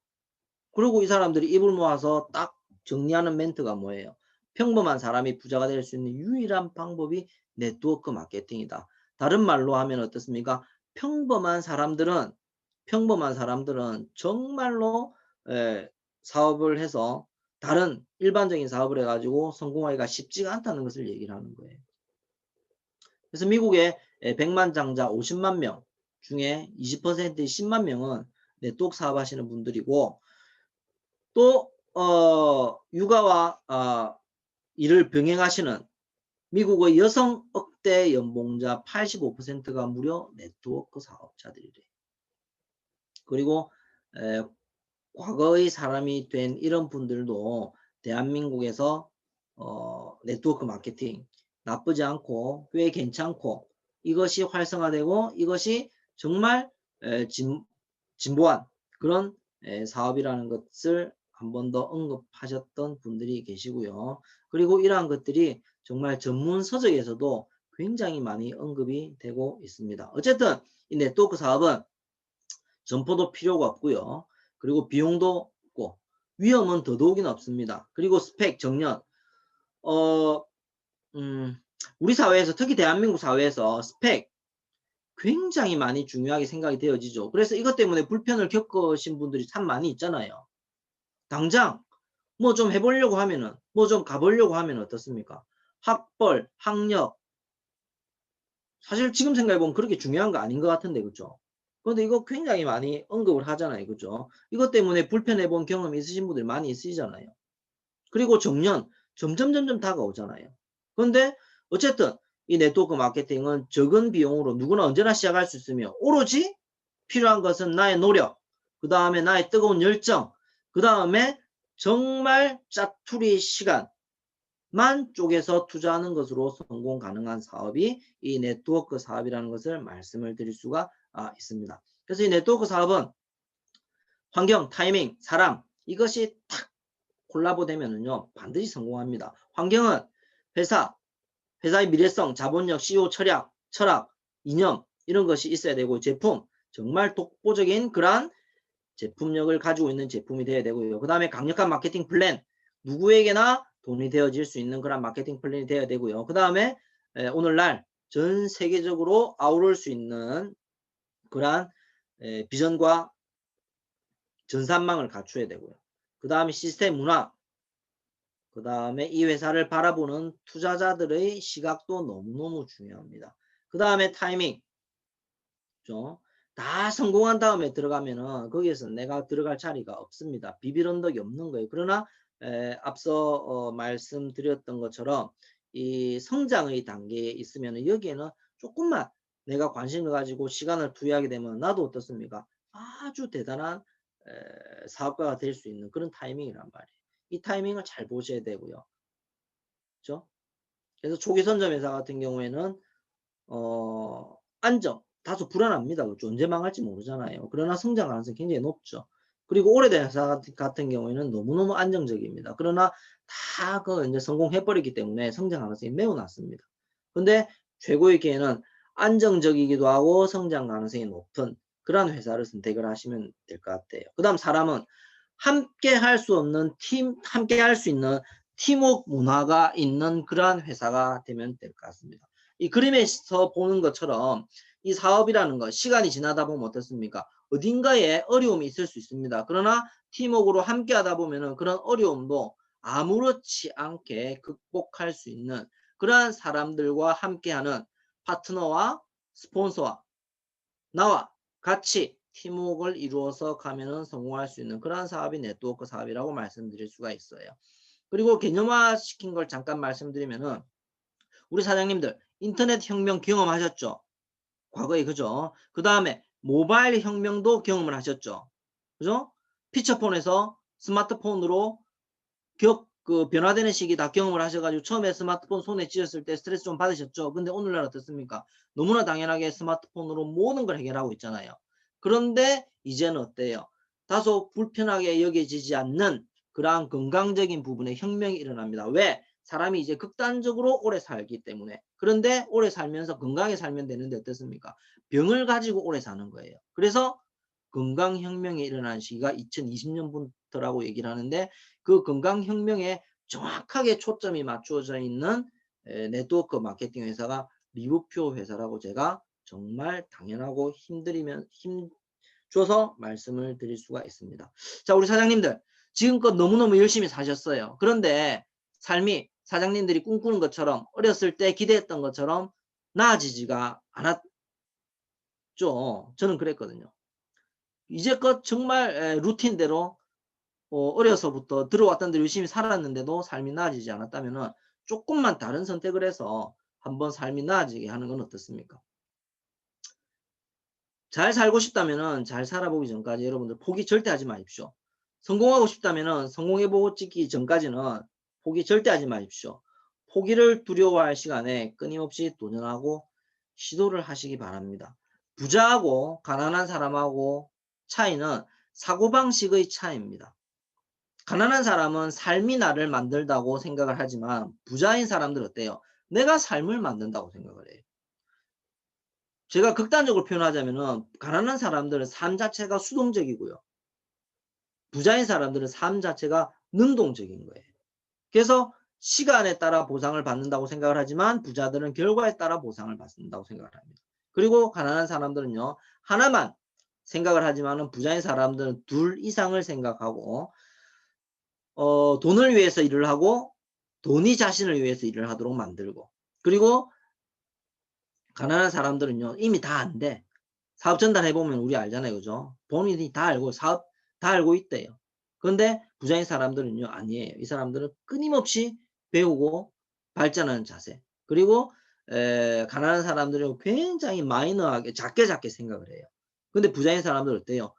S1: 그리고 이 사람들이 입을 모아서 딱 정리하는 멘트가 뭐예요? 평범한 사람이 부자가 될 수 있는 유일한 방법이 네트워크 마케팅이다. 다른 말로 하면 어떻습니까? 평범한 사람들은 정말로 사업을 해서 다른 일반적인 사업을 해가지고 성공하기가 쉽지가 않다는 것을 얘기를 하는 거예요. 그래서 미국의 100만 장자 50만 명 중에 20%의 10만 명은 네트워크 사업 하시는 분들이고, 또 육아와 일을 병행하시는 미국의 여성 억대 연봉자 85%가 무려 네트워크 사업자들이래요. 그리고 과거의 사람이 된 이런 분들도 대한민국에서 네트워크 마케팅 나쁘지 않고 꽤 괜찮고 이것이 활성화되고 이것이 정말 진보한 그런 사업이라는 것을 한 번 더 언급하셨던 분들이 계시고요. 그리고 이러한 것들이 정말 전문 서적에서도 굉장히 많이 언급이 되고 있습니다. 어쨌든 이 네트워크 사업은 점포도 필요가 없고요. 그리고 비용도 없고 위험은 더더욱이나 없습니다. 그리고 스펙, 정년 우리 사회에서 특히 대한민국 사회에서 스펙 굉장히 많이 중요하게 생각이 되어지죠. 그래서 이것 때문에 불편을 겪으신 분들이 참 많이 있잖아요. 당장 뭐 좀 해보려고 하면은, 뭐 좀 가보려고 하면 어떻습니까? 학벌, 학력, 사실 지금 생각해보면 그렇게 중요한 거 아닌 것 같은데, 그죠? 그런데 이거 굉장히 많이 언급을 하잖아요, 그죠? 이것 때문에 불편해본 경험이 있으신 분들이 많이 있으시잖아요. 그리고 정년, 점점 다가오잖아요. 그런데 어쨌든 이 네트워크 마케팅은 적은 비용으로 누구나 언제나 시작할 수 있으며, 오로지 필요한 것은 나의 노력, 그 다음에 나의 뜨거운 열정, 그 다음에 정말 짜투리 시간만 쪼개서 투자하는 것으로 성공 가능한 사업이 이 네트워크 사업이라는 것을 말씀을 드릴 수가 있습니다. 그래서 이 네트워크 사업은 환경, 타이밍, 사람, 이것이 탁 콜라보 되면은요 반드시 성공합니다. 환경은 회사의 미래성, 자본력, CEO 철학, 이념 이런 것이 있어야 되고, 제품 정말 독보적인 그러한 제품력을 가지고 있는 제품이 되어야 되고요. 그 다음에 강력한 마케팅 플랜, 누구에게나 돈이 되어질 수 있는 그런 마케팅 플랜이 되어야 되고요. 그 다음에 오늘날 전 세계적으로 아우를 수 있는 그러한 비전과 전산망을 갖춰야 되고요. 그 다음에 시스템 문화, 그 다음에 이 회사를 바라보는 투자자들의 시각도 너무너무 중요합니다. 그 다음에 타이밍, 그죠? 다 성공한 다음에 들어가면은 거기에서 내가 들어갈 자리가 없습니다. 비빌 언덕이 없는 거예요. 그러나 앞서 말씀드렸던 것처럼 이 성장의 단계에 있으면은 여기에는 조금만 내가 관심을 가지고 시간을 투여하게 되면 나도 어떻습니까? 아주 대단한 사업가가 될 수 있는 그런 타이밍이란 말이에요. 이 타이밍을 잘 보셔야 되고요. 그렇죠? 그래서 초기 선점 회사 같은 경우에는 안정, 다소 불안합니다. 그렇죠? 언제 망할지 모르잖아요. 그러나 성장 가능성이 굉장히 높죠. 그리고 오래된 회사 같은 경우에는 너무너무 안정적입니다. 그러나 다 이제 성공해버렸기 때문에 성장 가능성이 매우 낮습니다. 근데 최고의 기회는 안정적이기도 하고 성장 가능성이 높은 그런 회사를 선택을 하시면 될 것 같아요. 그 다음 사람은 함께 할 수 없는 함께 할 수 있는 팀워크 문화가 있는 그러한 회사가 되면 될 것 같습니다. 이 그림에서 보는 것처럼 이 사업이라는 것, 시간이 지나다 보면 어떻습니까? 어딘가에 어려움이 있을 수 있습니다. 그러나 팀워크로 함께 하다 보면은 그런 어려움도 아무렇지 않게 극복할 수 있는 그러한 사람들과 함께하는 파트너와 스폰서와 나와 같이 팀워크를 이루어서 가면은 성공할 수 있는 그러한 사업이 네트워크 사업이라고 말씀드릴 수가 있어요. 그리고 개념화 시킨 걸 잠깐 말씀드리면은 우리 사장님들 인터넷 혁명 경험하셨죠? 과거에, 그죠? 그 다음에 모바일 혁명도 경험을 하셨죠? 그죠? 피처폰에서 스마트폰으로 변화되는 시기 다 경험을 하셔가지고 처음에 스마트폰 손에 쥐었을 때 스트레스 좀 받으셨죠? 근데 오늘날 어떻습니까? 너무나 당연하게 스마트폰으로 모든 걸 해결하고 있잖아요. 그런데 이제는 어때요? 다소 불편하게 여겨지지 않는 그러한 건강적인 부분에 혁명이 일어납니다. 왜? 사람이 이제 극단적으로 오래 살기 때문에. 그런데 오래 살면서 건강하게 살면 되는데 어떻습니까? 병을 가지고 오래 사는 거예요. 그래서 건강혁명이 일어난 시기가 2020년부터라고 얘기를 하는데, 그 건강혁명에 정확하게 초점이 맞추어져 있는 네트워크 마케팅 회사가 리브표 회사라고 제가 정말 당연하고 힘줘서 말씀을 드릴 수가 있습니다. 자, 우리 사장님들 지금껏 너무너무 열심히 사셨어요. 그런데 삶이 사장님들이 꿈꾸는 것처럼 어렸을 때 기대했던 것처럼 나아지지가 않았죠. 저는 그랬거든요. 이제껏 정말 루틴대로 어려서부터 들어왔던 대로 열심히 살았는데도 삶이 나아지지 않았다면은 조금만 다른 선택을 해서 한번 삶이 나아지게 하는 건 어떻습니까? 잘 살고 싶다면은 잘 살아보기 전까지 여러분들 포기 절대 하지 마십시오. 성공하고 싶다면은 성공해보고 찍기 전까지는 포기 절대 하지 마십시오. 포기를 두려워할 시간에 끊임없이 도전하고 시도를 하시기 바랍니다. 부자하고 가난한 사람하고 차이는 사고방식의 차이입니다. 가난한 사람은 삶이 나를 만들다고 생각을 하지만 부자인 사람들 어때요? 내가 삶을 만든다고 생각을 해요. 제가 극단적으로 표현하자면은 가난한 사람들은 삶 자체가 수동적이고요. 부자인 사람들은 삶 자체가 능동적인 거예요. 그래서 시간에 따라 보상을 받는다고 생각을 하지만 부자들은 결과에 따라 보상을 받는다고 생각을 합니다. 그리고 가난한 사람들은요, 하나만 생각을 하지만은 부자인 사람들은 둘 이상을 생각하고, 돈을 위해서 일을 하고, 돈이 자신을 위해서 일을 하도록 만들고, 그리고 가난한 사람들은요, 이미 다 안 돼. 사업 전달해보면 우리 알잖아요. 그죠? 본인이 다 알고, 사업 다 알고 있대요. 그런데 부자인 사람들은요, 아니에요. 이 사람들은 끊임없이 배우고 발전하는 자세. 그리고, 가난한 사람들은 굉장히 마이너하게, 작게 생각을 해요. 근데 부자인 사람들은 어때요?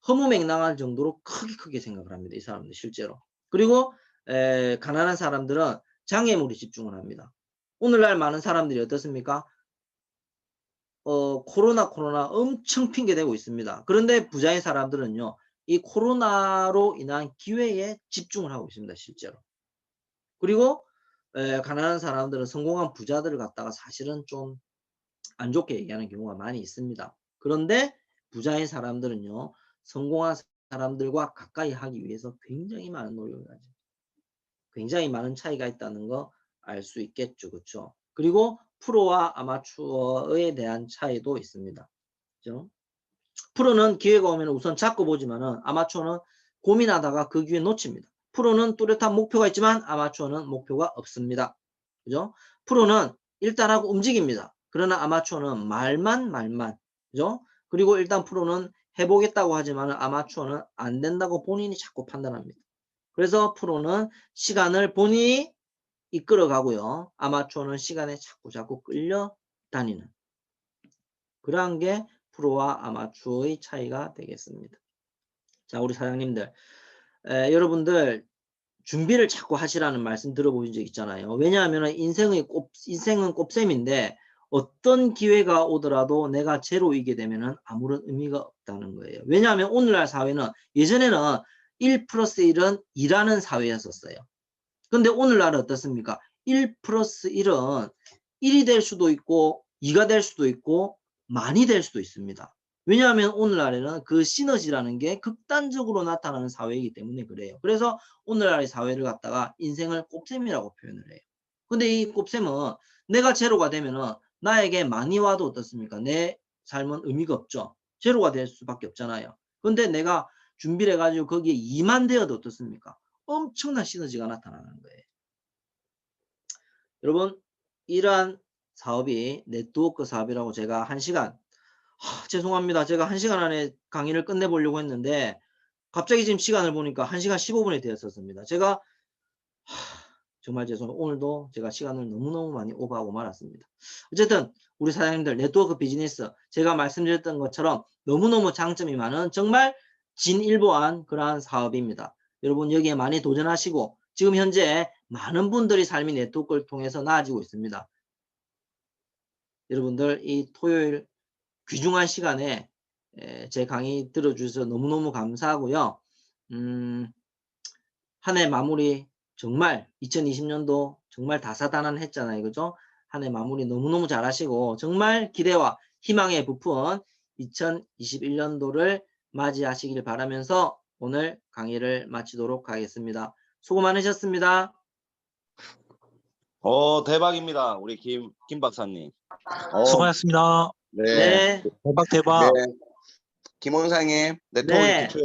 S1: 허무맹랑할 정도로 크게 생각을 합니다. 이 사람들 실제로. 그리고, 가난한 사람들은 장애물에 집중을 합니다. 오늘날 많은 사람들이 어떻습니까? 코로나 엄청 핑계대고 있습니다. 그런데 부자인 사람들은요, 이 코로나로 인한 기회에 집중을 하고 있습니다, 실제로. 그리고 가난한 사람들은 성공한 부자들을 갖다가 사실은 좀 안 좋게 얘기하는 경우가 많이 있습니다. 그런데 부자인 사람들은요, 성공한 사람들과 가까이 하기 위해서 굉장히 많은 노력을 하죠. 굉장히 많은 차이가 있다는 거 알 수 있겠죠. 그렇죠? 그리고 프로와 아마추어에 대한 차이도 있습니다. 그죠? 프로는 기회가 오면 우선 잡고 보지만은 아마추어는 고민하다가 그 기회 놓칩니다. 프로는 뚜렷한 목표가 있지만 아마추어는 목표가 없습니다. 그죠? 프로는 일단 하고 움직입니다. 그러나 아마추어는 말만. 그죠? 그리고 일단 프로는 해보겠다고 하지만 아마추어는 안 된다고 본인이 자꾸 판단합니다. 그래서 프로는 시간을 본인이 이끌어 가고요. 아마추어는 시간에 자꾸 끌려다니는 그러한 게 프로와 아마추어의 차이가 되겠습니다. 자, 우리 사장님들, 여러분들 준비를 자꾸 하시라는 말씀 들어보신 적 있잖아요. 왜냐하면 인생은 곱셈인데 어떤 기회가 오더라도 내가 제로이게 되면 아무런 의미가 없다는 거예요. 왜냐하면 오늘날 사회는 예전에는 1 플러스 1은 2라는 사회였었어요. 근데 오늘날은 어떻습니까? 1 플러스 1은 1이 될 수도 있고 2가 될 수도 있고 많이 될 수도 있습니다. 왜냐하면 오늘날에는 그 시너지라는 게 극단적으로 나타나는 사회이기 때문에 그래요. 그래서 오늘날의 사회를 갖다가 인생을 곱셈이라고 표현을 해요. 근데 이 곱셈은 내가 제로가 되면은 나에게 많이 와도 어떻습니까? 내 삶은 의미가 없죠. 제로가 될 수밖에 없잖아요. 근데 내가 준비를 해가지고 거기에 2만 되어도 어떻습니까? 엄청난 시너지가 나타나는 거예요. 여러분, 이러한 사업이 네트워크 사업이라고 제가 1시간, 죄송합니다. 제가 1시간 안에 강의를 끝내보려고 했는데 갑자기 지금 시간을 보니까 1시간 15분이 되었었습니다. 제가 정말 죄송합니다. 오늘도 제가 시간을 너무너무 많이 오버하고 말았습니다. 어쨌든 우리 사장님들 네트워크 비즈니스 제가 말씀드렸던 것처럼 너무너무 장점이 많은 정말 진일보한 그러한 사업입니다. 여러분 여기에 많이 도전하시고 지금 현재 많은 분들이 삶이 네트워크를 통해서 나아지고 있습니다. 여러분들 이 토요일 귀중한 시간에 제 강의 들어주셔서 너무너무 감사하고요. 한 해 마무리 정말 2020년도 정말 다사다난했잖아요. 그죠? 한 해 마무리 너무너무 잘하시고 정말 기대와 희망에 부푼 2021년도를 맞이하시길 바라면서 오늘 강의를 마치도록 하겠습니다. 수고 많으셨습니다.
S2: 대박입니다. 우리 김 박사님.
S3: 수고하셨습니다.
S2: 네.
S1: 네.
S3: 대박.
S2: 네. 김 원장님, 네트워크
S1: 네.
S2: 기초에